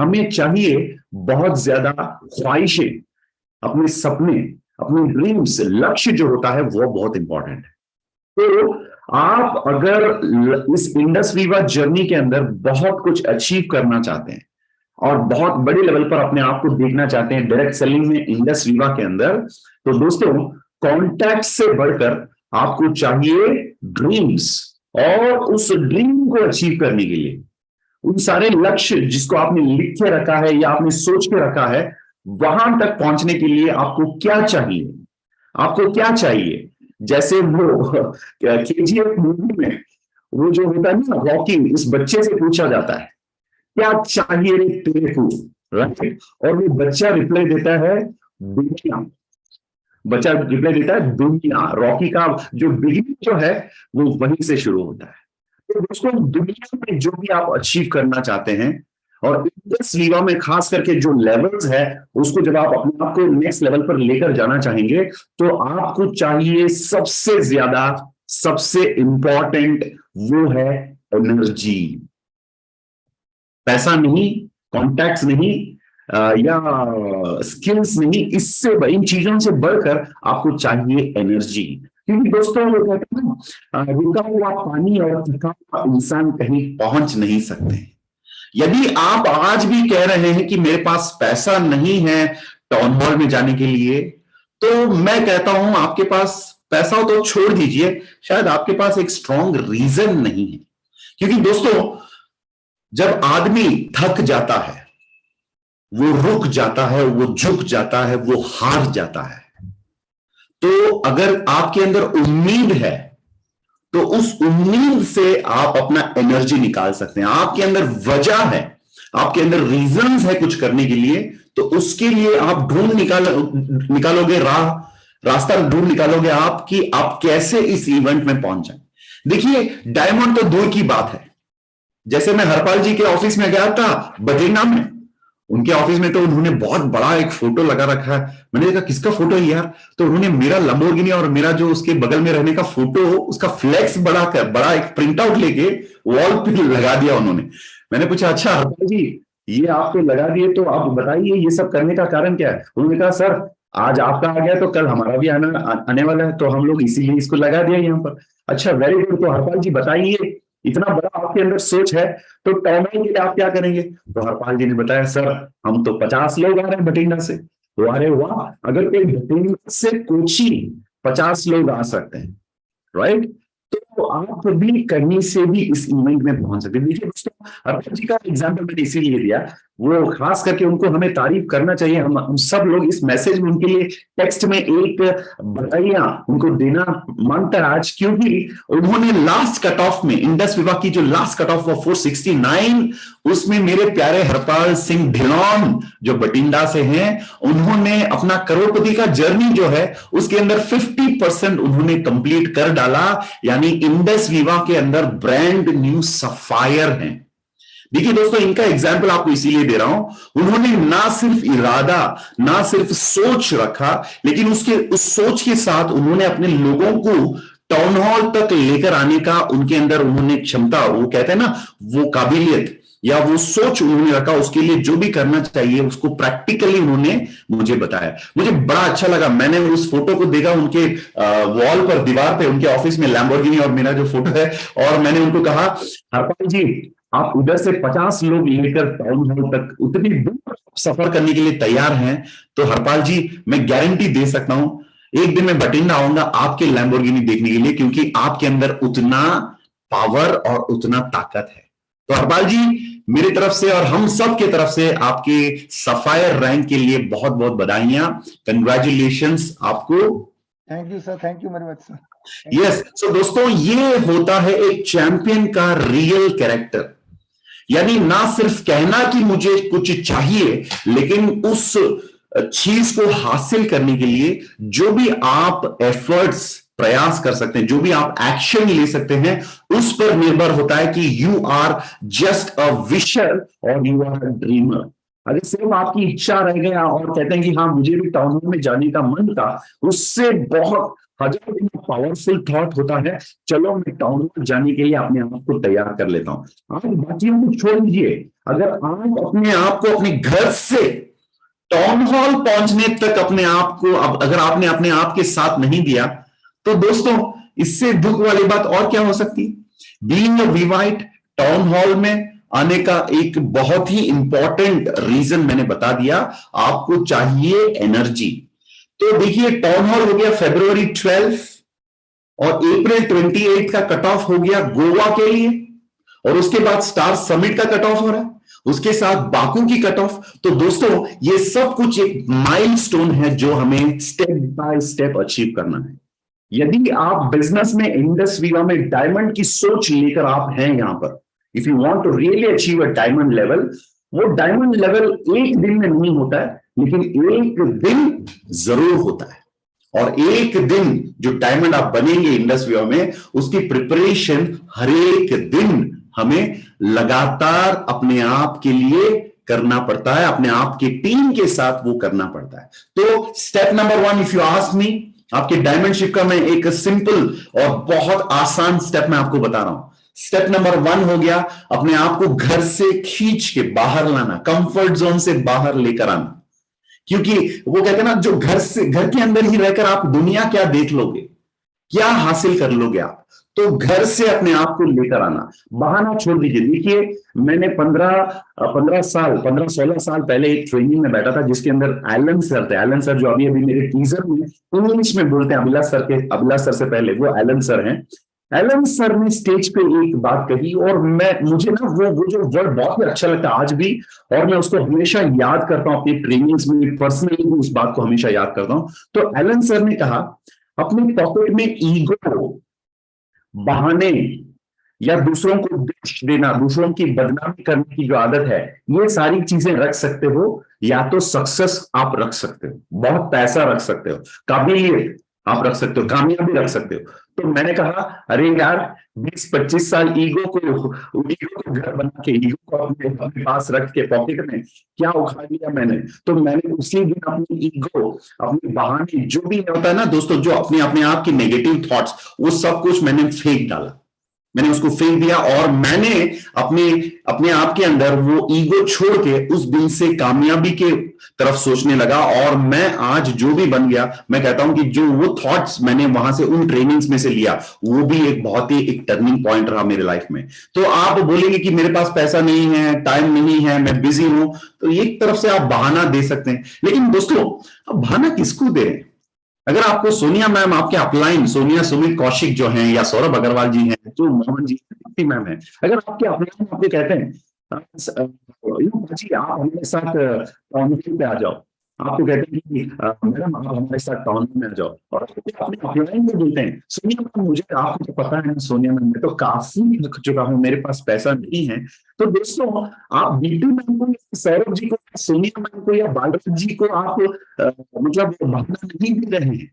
हमें चाहिए बहुत ज्यादा ख्वाहिशें, अपने सपने, अपने ड्रीम्स, लक्ष्य जो होता है वो बहुत इंपॉर्टेंट है। तो आप अगर इस इंडस वीवा जर्नी के अंदर बहुत कुछ अचीव करना चाहते हैं और बहुत बड़े लेवल पर अपने आप को देखना चाहते हैं डायरेक्ट सेलिंग में इंडस वीवा के अंदर, तो दोस्तों कॉन्टैक्ट से बढ़कर आपको चाहिए ड्रीम्स। और उस ड्रीम को अचीव करने के लिए, उन सारे लक्ष्य जिसको आपने लिख के रखा है या आपने सोच के रखा है, वहां तक पहुंचने के लिए आपको क्या चाहिए, आपको क्या चाहिए। जैसे वो केजीएफ मूवी में वो जो होता है ना रॉकी, उस बच्चे से पूछा जाता है क्या चाहिए तेरे को, राइट, और वो बच्चा रिप्लाई देता है दुनिया। बच्चा रिप्लाई देता है दुनिया। रॉकी का जो बिगिनिंग जो है वो वहीं से शुरू होता है। तो दोस्तों दुनिया में जो भी आप अचीव करना चाहते हैं, और इंडस वीवा में खास करके जो लेवल्स है, उसको जब आप अपने आप को नेक्स्ट लेवल पर लेकर जाना चाहेंगे तो आपको चाहिए सबसे ज्यादा, सबसे इंपॉर्टेंट वो है एनर्जी। पैसा नहीं, कॉन्टैक्ट्स नहीं, या स्किल्स नहीं, इससे इन चीजों से बढ़कर आपको चाहिए एनर्जी। क्योंकि दोस्तों वो कहते हैं ना, रुका हुआ पानी और थका हुआ इंसान कहीं पहुंच नहीं सकते। यदि आप आज भी कह रहे हैं कि मेरे पास पैसा नहीं है टाउन हॉल में जाने के लिए, तो मैं कहता हूं आपके पास पैसा हो तो छोड़ दीजिए, शायद आपके पास एक स्ट्रॉन्ग रीजन नहीं है। क्योंकि दोस्तों जब आदमी थक जाता है, वो रुक जाता है, वो झुक जाता है, वो हार जाता है, तो अगर आपके अंदर उम्मीद है तो उस उम्मीद से आप अपना एनर्जी निकाल सकते हैं। आपके अंदर वजह है, आपके अंदर रीजंस है कुछ करने के लिए, तो उसके लिए आप निकालोगे रास्ता ढूंढ निकालोगे आपकी आप कैसे इस इवेंट में पहुंच जाए। देखिए डायमंड तो दूर की बात है। जैसे मैं हरपाल जी के ऑफिस में गया था बद्रीनाथ में, उनके ऑफिस में तो उन्होंने बहुत बड़ा एक फोटो लगा रखा है। मैंने देखा किसका फोटो है यार, तो उन्होंने मेरा लंबोर्गिनी और मेरा जो उसके बगल में रहने का फोटो, उसका फ्लेक्स बड़ा एक प्रिंट आउट लेके वॉल पे लगा दिया उन्होंने। मैंने पूछा अच्छा हरपाल जी ये आप तो लगा दिए, तो आप बताइए ये सब करने का कारण क्या है। उन्होंने कहा सर आज आपका आ गया तो कल हमारा भी आने वाला है, तो हम लोग इसीलिए इसको लगा दिया यहाँ पर। अच्छा वेरी गुड, तो हरपाल जी बताइए इतना बड़ा आपके अंदर सोच है तो टाउन हॉल के लिए आप क्या करेंगे। तो हरपाल जी ने बताया सर हम तो 50 लोग आ रहे हैं बठिंडा से। तो अरे वाह, अगर कोई बठिंडा से कोची 50 लोग आ सकते हैं, राइट, तो आप भी कहीं से भी इस इवेंट में पहुंच सकते हैं। देखिए दोस्तों हरपाल जी का एग्जाम्पल मैंने इसीलिए दिया वो खास करके उनको हमें तारीफ करना चाहिए। हम सब लोग इस मैसेज में उनके लिए टेक्स्ट में एक बधाइयां उनको देना मांगता है आज, क्योंकि उन्होंने लास्ट कट ऑफ में, इंडस विवा की जो लास्ट कट ऑफ 469, उसमें मेरे प्यारे हरपाल सिंह ढिलोन जो बठिंडा से हैं, उन्होंने अपना करोड़पति का जर्नी जो है उसके अंदर 50% उन्होंने कंप्लीट कर डाला। यानी इंडस विवा के अंदर ब्रांड न्यू सफायर हैं। देखिए दोस्तों, इनका एग्जाम्पल आपको इसीलिए दे रहा हूं, उन्होंने ना सिर्फ इरादा, ना सिर्फ सोच रखा, लेकिन उस सोच के साथ उन्होंने अपने लोगों को टाउन हॉल तक लेकर आने का उनके अंदर उन्होंने क्षमता, वो कहते हैं ना, वो काबिलियत या वो सोच उन्होंने रखा। उसके लिए जो भी करना चाहिए उसको प्रैक्टिकली उन्होंने मुझे बताया। मुझे बड़ा अच्छा लगा, मैंने उस फोटो को देखा उनके वॉल पर, दीवार पे, उनके ऑफिस में लैम्बोर्गिनी और मेरा जो फोटो है, और मैंने उनको कहा, हरपाल जी आप उधर से 50 लोग लेकर टाउन हॉल तक उतनी दूर सफर करने के लिए तैयार हैं, तो हरपाल जी मैं गारंटी दे सकता हूं, एक दिन मैं बठिंडा आऊंगा आपके लैम्बोर्गिनी देखने के लिए, क्योंकि आपके अंदर उतना पावर और उतना ताकत है। तो हरपाल जी, मेरी तरफ से और हम सब की तरफ से आपके सफायर रैंक के लिए बहुत बहुत बधाइयां, कंग्रेचुलेशंस आपको। Thank you sir, thank you very much sir. Yes, so दोस्तों, ये होता है एक चैंपियन का रियल कैरेक्टर। यानी ना सिर्फ कहना कि मुझे कुछ चाहिए, लेकिन उस चीज को हासिल करने के लिए जो भी आप एफर्ट्स, प्रयास कर सकते हैं, जो भी आप एक्शन ले सकते हैं, उस पर निर्भर होता है कि you are just a wisher और यू आर अ ड्रीमर। अगर सिर्फ आपकी इच्छा रह गया और कहते हैं कि हाँ मुझे भी टाउन हॉल में जाने का मन था, उससे बहुत हजार पावरफुल थॉट होता है, चलो मैं टाउन हॉल जाने के लिए अपने आप को तैयार कर लेता हूं। आप बाकियों को छोड़ दीजिए, अगर आप अपने आप को अपने घर से टाउन हॉल पहुंचने तक अपने आप को, अगर आपने अपने आप के साथ नहीं दिया, तो दोस्तों इससे दुख वाली बात और क्या हो सकती। बीइंग अ विवाइट, टाउन हॉल में आने का एक बहुत ही इंपॉर्टेंट रीजन मैंने बता दिया, आपको चाहिए एनर्जी। तो देखिए, टाउन हॉल हो गया February 12 और April 28 का कट ऑफ हो गया गोवा के लिए, और उसके बाद स्टार समिट का कट ऑफ हो रहा है, उसके साथ बाकू की कट ऑफ। तो दोस्तों ये सब कुछ एक माइलस्टोन है जो हमें स्टेप बाय स्टेप अचीव करना है। यदि आप बिजनेस में, इंडस विवा में डायमंड की सोच लेकर आप हैं यहां पर, if you want to really achieve a diamond level, वो डायमंड लेवल एक दिन में नहीं होता है, लेकिन एक दिन जरूर होता है। और एक दिन जो डायमंड आप बनेंगे इंडस विवा में, उसकी प्रिपरेशन हर एक दिन हमें लगातार अपने आप के लिए करना पड़ता है, अपने आप की टीम के साथ वो करना पड़ता है। तो step number 1, if you ask me, आपके डायमंडशिप का मैं एक सिंपल और बहुत आसान स्टेप मैं आपको बता रहा हूं। स्टेप नंबर 1 हो गया, अपने आप को घर से खींच के बाहर लाना, कंफर्ट जोन से बाहर लेकर आना। क्योंकि वो कहते हैं ना, जो घर के अंदर ही रहकर आप दुनिया क्या देख लोगे, क्या हासिल कर लोगे आप, तो घर से अपने आप को लेकर आना, बहाना छोड़ दीजिए। देखिए, मैंने 15-16 साल पहले एक ट्रेनिंग में बैठा था, जिसके अंदर एलन सर थे। एलन सर जो अभी मेरे टीजर में इंग्लिश में बोलते हैं, अभिलाष सर से पहले वो एलन सर हैं। एलन सर ने स्टेज पे एक बात कही, और मुझे ना वो जो वर्ड बहुत ही अच्छा लगता है आज भी, और मैं उसको हमेशा याद करता हूं अपनी ट्रेनिंग्स में, पर्सनली भी उस बात को हमेशा याद करता हूं। तो एलन सर ने कहा, अपने पॉकेट में ईगो, बहाने या दूसरों को दोष देना, दूसरों की बदनामी करने की जो आदत है, ये सारी चीजें रख सकते हो। या तो सक्सेस आप रख सकते हो, बहुत पैसा रख सकते हो, काबिलियत आप रख सकते हो, कामयाबी रख सकते हो। तो मैंने कहा, अरे यार 20-25 साल ईगो को घर बना के, ईगो को अपने पास रख के पॉकेट में क्या उखाड़ लिया मैंने। तो मैंने उसी दिन अपनी ईगो, अपने बहाने, जो भी होता है ना दोस्तों, जो अपने आप की नेगेटिव थॉट्स, वो सब कुछ मैंने फेंक डाला, मैंने उसको फेंक दिया, और मैंने अपने आप के अंदर वो ईगो छोड़ के उस दिन से कामयाबी के तरफ सोचने लगा। और मैं आज जो भी बन गया, मैं कहता हूं कि जो वो थॉट्स मैंने वहां से, उन ट्रेनिंग्स में से लिया, वो भी एक बहुत ही एक टर्निंग पॉइंट रहा मेरे लाइफ में। तो आप बोलेंगे कि मेरे पास पैसा नहीं है, टाइम नहीं है, मैं बिजी हूं, तो एक तरफ से आप बहाना दे सकते हैं। लेकिन दोस्तों, अब बहाना किसको दे रहे हैं? अगर आपको सोनिया मैम, आपके अपलाइन सोनिया, सुमित कौशिक जो हैं, या सौरभ अगरवाल जी हैं, जो मोहन जी मैम है, अगर आपके अपलाइन आपको कहते हैं जी आप हमारे साथ टाउन हॉल पे आ जाओ। आपको कहते हैं कि मैडम आप हमारे साथ टाउन हॉल में आ जाओ और अपने अपलाइन में बोलते हैं सोनिया मैम मुझे आपको तो पता है सोनिया मैम मैं तो काफी थक चुका हूँ मेरे पास पैसा नहीं है। तो दोस्तों आप बीटू मैम को सौरभ जी को सोनिया मैम को या बालराज जी को आप मतलब भावना नहीं दे रहे हैं।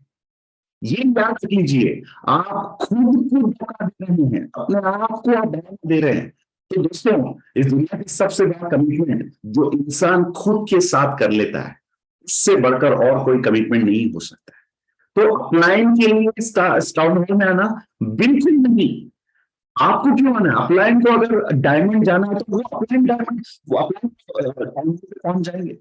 ये याद रख लीजिए आप खुद को धोखा दे रहे हैं अपने आप को आप धोखा दे रहे हैं। तो दोस्तों इस दुनिया की सबसे बड़ा कमिटमेंट जो इंसान खुद के साथ कर लेता है उससे बढ़कर और कोई कमिटमेंट नहीं हो सकता है। तो अपलाइन के लिए टाउन हॉल में आना बिल्कुल नहीं। आपको क्यों आना है अपलाइन को अगर डायमंड जाना है तो वो अपलाइन डायमंड वो अपलाइन पहुंच जाएंगे।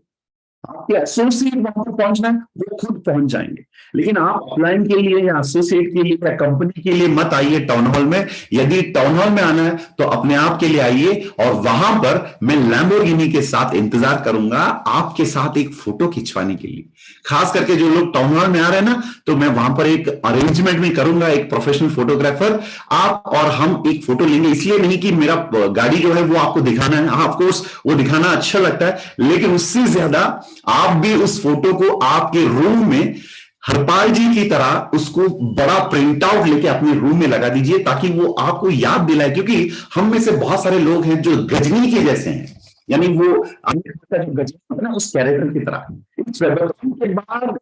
आपके एसोसिएट वहां पर पहुंचना है वो खुद पहुंच जाएंगे। लेकिन आप अपलाइन के लिए या एसोसिएट के लिए या कंपनी के लिए मत आइए टाउन हॉल में। यदि टाउन हॉल में आना है तो अपने आप के लिए आइए और वहां पर मैं लैम्बोर्गिनी के साथ इंतजार करूंगा आपके साथ एक फोटो खिंचवाने के लिए। खास करके जो लोग टाउन हॉल में आ रहे हैं ना तो मैं वहां पर एक अरेंजमेंट भी करूंगा एक प्रोफेशनल फोटोग्राफर आप और हम एक फोटो लेंगे। इसलिए नहीं कि मेरा गाड़ी जो है वो आपको दिखाना है ऑफकोर्स वो दिखाना अच्छा लगता है लेकिन उससे ज्यादा आप भी उस फोटो को आपके रूम में हरपाल जी की तरह उसको बड़ा प्रिंट आउट लेके अपने रूम में लगा दीजिए ताकि वो आपको याद दिलाए। क्योंकि हम में से बहुत सारे लोग हैं जो गजनी के जैसे हैं यानी वो आमिर खान का जो गजनी होता है ना उस कैरेक्टर की तरह। इस वेबसाइट के बाद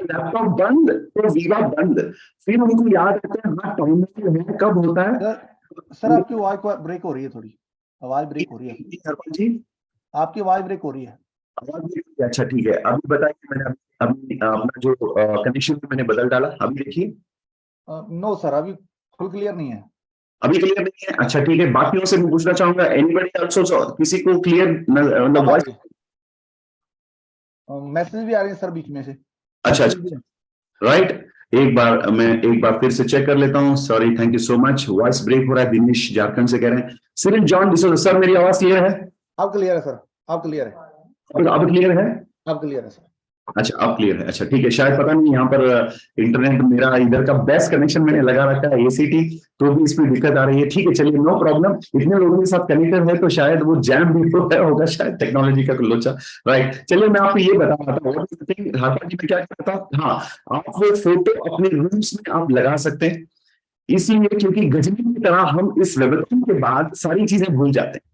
लैपटॉप बंद तो वीवा बंद फिर उनको याद आता है हाँ टाउन में कब होता है। सर आपकी आवाज ब्रेक हो रही है थोड़ी आवाज ब्रेक हो रही है हरपाल जी आपकी आवाज ब्रेक हो रही है। अच्छा ठीक है अभी बताइए मैंने अभी अपना जो कनेक्शन मैंने बदल डाला अभी देखिए। नो सर अभी फुल क्लियर नहीं है अभी क्लियर नहीं है। अच्छा ठीक है बाकियों से मैं पूछना चाहूंगा एनीबॉडी आल्सो किसी को क्लियर मतलब वॉइस मैसेज भी आ रहे हैं सर बीच में से। अच्छा राइट एक बार फिर से चेक कर लेता हूँ। Sorry thank you so much voice break हो रहा है। दिनेश झारखंड से कह रहे हैं सिरिल जॉन डिसोजा सर मेरी आवाज क्लियर है। अब क्लियर है सर अब क्लियर है अब क्लियर है। अब क्लियर है सर। अच्छा अब क्लियर है। अच्छा ठीक है शायद पता नहीं यहाँ पर इंटरनेट मेरा इधर का बेस्ट कनेक्शन मैंने लगा रखा है एसीटी तो भी इसमें दिक्कत आ रही है। ठीक है चलिए नो प्रॉब्लम। इतने लोगों के साथ कनेक्टेड है तो शायद वो जैम भी हो गया होगा शायद टेक्नोलॉजी का लोचा। राइट चलिए मैं आपको ये बता रहा था हाथा जी में क्या करता हाँ आप वो फोटो अपने रूम्स में आप लगा सकते हैं। इसीलिए क्योंकि गजनी की तरह हम इस वेबसाइट के बाद सारी चीजें भूल जाते हैं।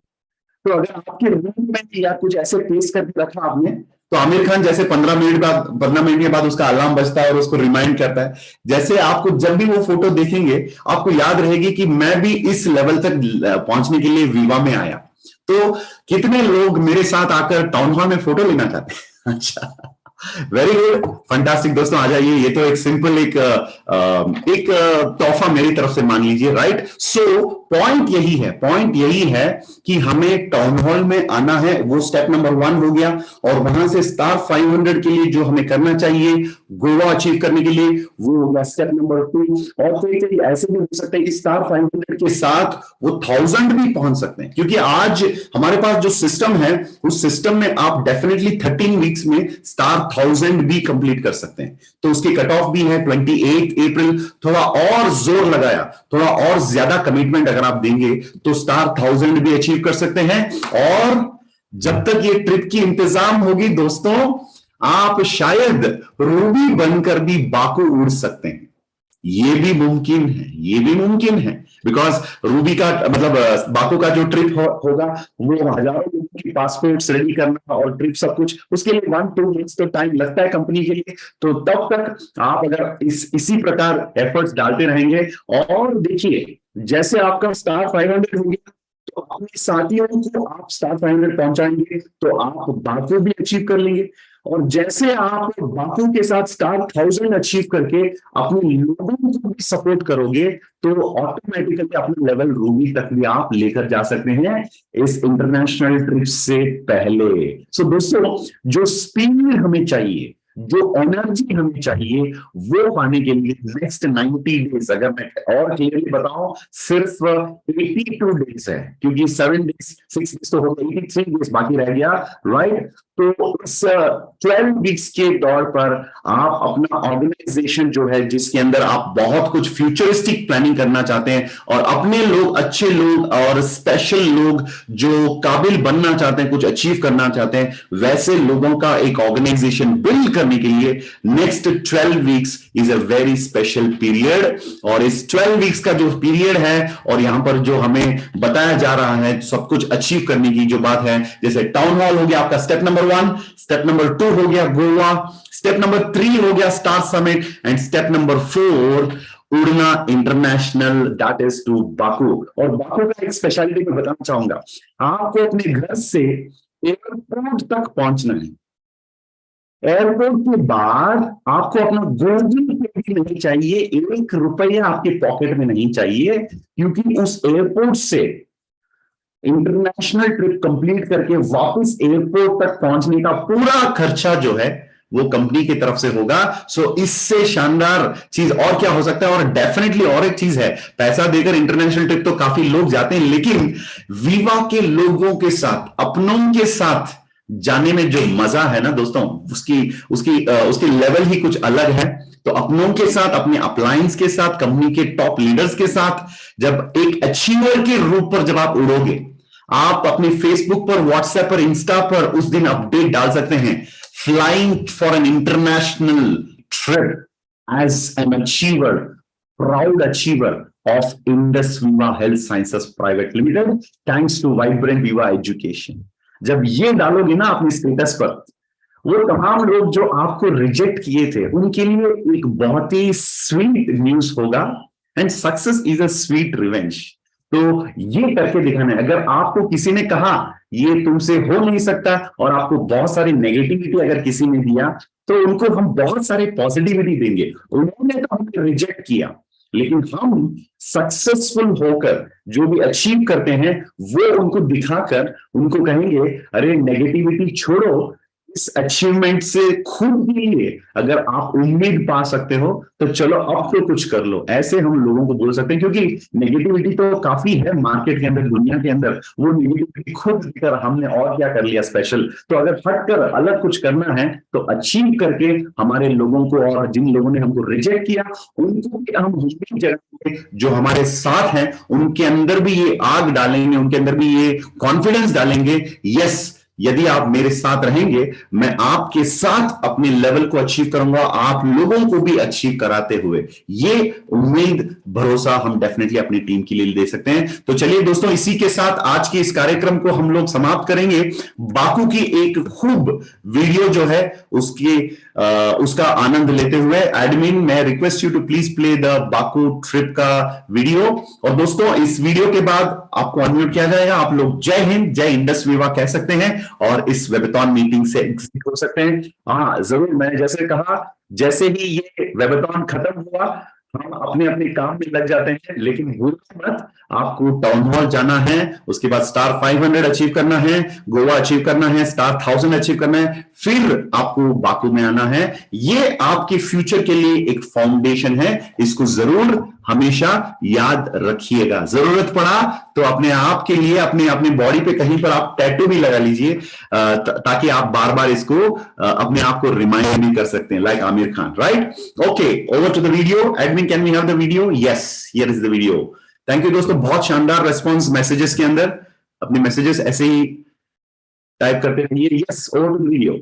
तो अगर आपके रूम में या कुछ ऐसे पेस्ट करके रखा आपने तो आमिर खान जैसे 15 मिनट के बाद उसका अलार्म बजता है और उसको रिमाइंड करता है। जैसे आपको जब भी वो फोटो देखेंगे आपको याद रहेगी कि मैं भी इस लेवल तक पहुंचने के लिए वीवा में आया। तो कितने लोग मेरे साथ आकर टाउन हॉल में फोटो लेना चाहते हैं। अच्छा वेरी गुड फंटास्टिक दोस्तों आ जाइए। ये तो एक सिंपल एक तोहफा मेरी तरफ से मान लीजिए राइट। सो पॉइंट यही है कि हमें टाउन हॉल में आना है वो स्टेप नंबर 1 हो गया। और वहां से स्टार 500 के लिए जो हमें करना चाहिए गोवा अचीव करने के लिए वो हो गया स्टेप नंबर 2। और कोई ऐसे भी हो सकते हैं कि स्टार 500 के साथ वो 1000 भी पहुंच सकते हैं क्योंकि आज हमारे पास जो सिस्टम है उस सिस्टम में आप डेफिनेटली 13 वीक्स में स्टार 1000 भी कंप्लीट कर सकते हैं। तो उसकी कट ऑफ भी है 28 अप्रैल। थोड़ा और जोर लगाया थोड़ा और ज्यादा कमिटमेंट अगर आप देंगे तो स्टार 1000 भी अचीव कर सकते हैं। और जब तक ये ट्रिप की इंतजाम होगी दोस्तों आप शायद रूबी बनकर भी बाकू उड़ सकते हैं। ये भी मुमकिन है बिकॉज रूबी का मतलब बाकू का जो ट्रिप होगा वो हजारों लोगों की पासपोर्ट्स रेडी करना और ट्रिप सब कुछ उसके लिए 1-2 वीक्स तो टाइम लगता है कंपनी के लिए। तो तब तक आप अगर इसी प्रकार एफर्ट्स डालते रहेंगे और देखिए जैसे आपका स्टार 500 हो गया तो अपने साथियों को आप स्टार 500 पहुंचाएंगे तो आप बाकू भी अचीव कर लेंगे। और जैसे आप बाकू के साथ स्टार 1000 अचीव करके अपने लोगों को भी सपोर्ट करोगे तो ऑटोमेटिकली अपना लेवल रूबी तक भी आप लेकर जा सकते हैं इस इंटरनेशनल ट्रिप से पहले। सो दोस्तों जो स्पीड हमें चाहिए जो एनर्जी हमें चाहिए वो पाने के लिए नेक्स्ट 90 डेज अगर मैं और क्लियरली बताऊं सिर्फ 82 डेज है क्योंकि 7 डेज 6 डेज तो हो गए 83 डेज बाकी रह गया राइट। तो इस 12 वीक्स के दौर पर आप अपना ऑर्गेनाइजेशन जो है, जिसके अंदर आप बहुत कुछ फ्यूचरिस्टिक प्लानिंग करना चाहते हैं और अपने लोग, अच्छे लोग और स्पेशल लोग जो काबिल बनना चाहते हैं, कुछ अचीव करना चाहते हैं, वैसे लोगों का एक ऑर्गेनाइजेशन बिल्ड करने के लिए next 12 weeks is a very special period. और इस 12 वीक्स का जो पीरियड है और यहां पर जो हमें बताया जा रहा है सब कुछ अचीव करने की जो बात है, जैसे टाउन हॉल हो गया आपका स्टेप नंबर 1, स्टेप नंबर 2 हो गया गोवा, स्टेप नंबर 3 हो गया star summit and step number 4 उड़ना international, that is to Baku. और बाकू का एक स्पेशलिटी मैं बताना चाहूंगा, आपको अपने घर से एयरपोर्ट तक पहुंचना है। एयरपोर्ट के बाद आपको अपना गोल्डन पे भी नहीं चाहिए, 1 रुपया आपके पॉकेट में नहीं चाहिए, क्योंकि उस एयरपोर्ट से इंटरनेशनल ट्रिप कंप्लीट करके वापस एयरपोर्ट तक पहुंचने का पूरा खर्चा जो है वो कंपनी की तरफ से होगा। सो इससे शानदार चीज और क्या हो सकता है। और डेफिनेटली और एक चीज है, पैसा देकर इंटरनेशनल ट्रिप तो काफी लोग जाते हैं, लेकिन वीवा के लोगों के साथ, अपनों के साथ जाने में जो मजा है ना दोस्तों, उसकी लेवल ही कुछ अलग है। तो अपनों के साथ, अपने अपलायंस के साथ, कंपनी के टॉप लीडर्स के साथ जब एक अचीवर के रूप पर जब आप उड़ोगे, आप अपने फेसबुक पर, व्हाट्सएप पर, इंस्टा पर उस दिन अपडेट डाल सकते हैं, flying for an international trip as an achiever, proud achiever of Indus Viva health sciences private limited, thanks to vibrant Viva education. जब ये डालोगे ना अपने स्टेटस पर, वो तमाम लोग जो आपको रिजेक्ट किए थे उनके लिए एक बहुत ही स्वीट न्यूज होगा। And success is a sweet revenge. तो ये करके दिखाना है। अगर आपको किसी ने कहा ये तुमसे हो नहीं सकता और आपको बहुत सारी नेगेटिविटी अगर किसी ने दिया, तो उनको हम बहुत सारे पॉजिटिविटी देंगे। उन्होंने तो हमें रिजेक्ट किया, लेकिन हम सक्सेसफुल होकर जो भी अचीव करते हैं वो उनको दिखाकर उनको कहेंगे, अरे नेगेटिविटी छोड़ो, इस अचीवमेंट से खुद के लिए अगर आप उम्मीद पा सकते हो तो चलो अब तो कुछ कर लो। ऐसे हम लोगों को बोल सकते हैं, क्योंकि नेगेटिविटी तो काफी है मार्केट के अंदर, दुनिया के अंदर। वो नेगेटिविटी खुद देकर हमने और क्या कर लिया स्पेशल। तो अगर हटकर अलग कुछ करना है तो अचीव करके हमारे लोगों को, और जिन लोगों ने हमको रिजेक्ट किया उनको भी हम उम्मीद जगाएंगे, जो हमारे साथ हैं उनके अंदर भी ये आग डालेंगे, उनके अंदर भी ये कॉन्फिडेंस डालेंगे, यस यदि आप मेरे साथ रहेंगे मैं आपके साथ अपने लेवल को अचीव करूंगा, आप लोगों को भी अचीव कराते हुए। ये उम्मीद, भरोसा हम डेफिनेटली अपनी टीम के लिए दे सकते हैं। तो चलिए दोस्तों, इसी के साथ आज के इस कार्यक्रम को हम लोग समाप्त करेंगे। बाकू की एक खूब वीडियो जो है उसका आनंद लेते हुए, एडमिन मैं request you to please play the Baku trip का वीडियो। और दोस्तों इस वीडियो के बाद आपको अनम्यूट किया जाएगा, आप लोग जय हिंद, जय इंडस विवा कह सकते हैं और इस वेबथॉन मीटिंग से एग्जिट हो सकते हैं। हाँ जरूर, मैंने जैसे कहा, जैसे ही ये वेबथॉन खत्म हुआ हम अपने अपने काम में लग जाते हैं, लेकिन भूलना मत, आपको टाउन हॉल जाना है, उसके बाद स्टार 500 अचीव करना है, गोवा अचीव करना है, स्टार 1000 अचीव करना है, फिर आपको बाकू में आना है। ये आपके फ्यूचर के लिए एक फाउंडेशन है, इसको जरूर हमेशा याद रखिएगा। जरूरत पड़ा तो अपने आप के लिए अपने अपने बॉडी पे कहीं पर आप टैटू भी लगा लीजिए, ताकि आप बार बार इसको अपने आप को रिमाइंड भी कर सकते हैं, like Aamir Khan, right. Okay, over to the video. Admin can we have the video? Yes, here is the video. Thank you दोस्तों, बहुत शानदार रेस्पॉन्स मैसेजेस के अंदर। अपने मैसेजेस ऐसे ही टाइप करते रहिए। Yes, over to the video.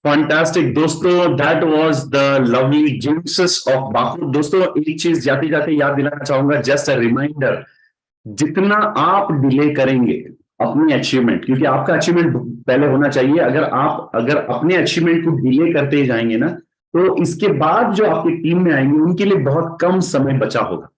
Fantastic दोस्तों, दैट वाज द लवली जिम्सेस ऑफ बाकू। दोस्तों एक चीज जाते जाते याद दिलाना चाहूंगा, जस्ट अ रिमाइंडर, जितना आप डिले करेंगे अपनी अचीवमेंट, क्योंकि आपका अचीवमेंट पहले होना चाहिए, अगर अपने अचीवमेंट को डिले करते जाएंगे ना, तो इसके बाद जो आपकी टीम में आएंगे उनके लिए बहुत कम समय बचा होगा।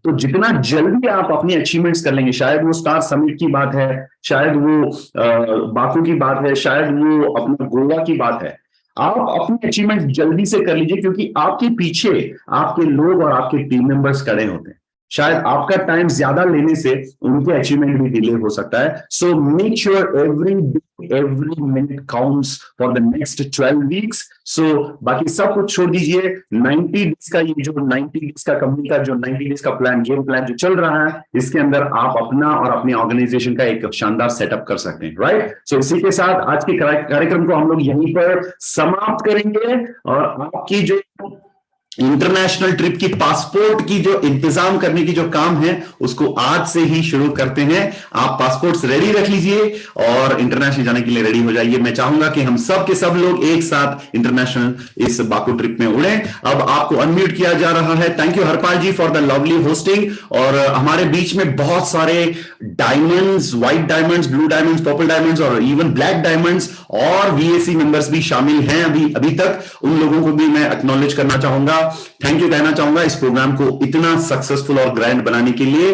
तो जितना जल्दी आप अपनी अचीवमेंट्स कर लेंगे, शायद वो स्टार समिट की बात है, शायद वो बाकू की बात है, शायद वो अपना गोवा की बात है, आप अपनी अचीवमेंट जल्दी से कर लीजिए, क्योंकि आपके पीछे आपके लोग और आपके टीम मेंबर्स खड़े होते हैं। शायद आपका टाइम ज्यादा लेने से उनके अचीवमेंट भी डिले हो सकता है। So make sure every minute counts for the next 12 weeks. So बाकी सब कुछ छोड़ दीजिए, 90 डेज का, ये जो 90 डेज का कंपनी का जो 90 डेज का प्लान, गेम प्लान जो चल रहा है, इसके अंदर आप अपना और अपनी ऑर्गेनाइजेशन का एक शानदार सेटअप कर सकते हैं, राइट। सो इसी के साथ आज के कार्यक्रम को हम लोग यहीं पर समाप्त करेंगे, और आपकी जो इंटरनेशनल ट्रिप की पासपोर्ट की जो इंतजाम करने की जो काम है, उसको आज से ही शुरू करते हैं। आप पासपोर्ट्स रेडी रख लीजिए और इंटरनेशनल जाने के लिए रेडी हो जाइए। मैं चाहूंगा कि हम सब के सब लोग एक साथ इंटरनेशनल इस बाकू ट्रिप में उड़े। अब आपको अनम्यूट किया जा रहा है। Thank you Harpal ji for the lovely hosting. और हमारे बीच में बहुत सारे diamonds, white diamonds, blue diamonds, purple diamonds और इवन ब्लैक डायमंड्स और VAC मेंबर्स भी शामिल हैं अभी तक। उन लोगों को भी मैं एक्नॉलेज करना चाहूंगा, थैंक यू कहना चाहूंगा इस प्रोग्राम को इतना सक्सेसफुल और ग्रैंड बनाने के लिए।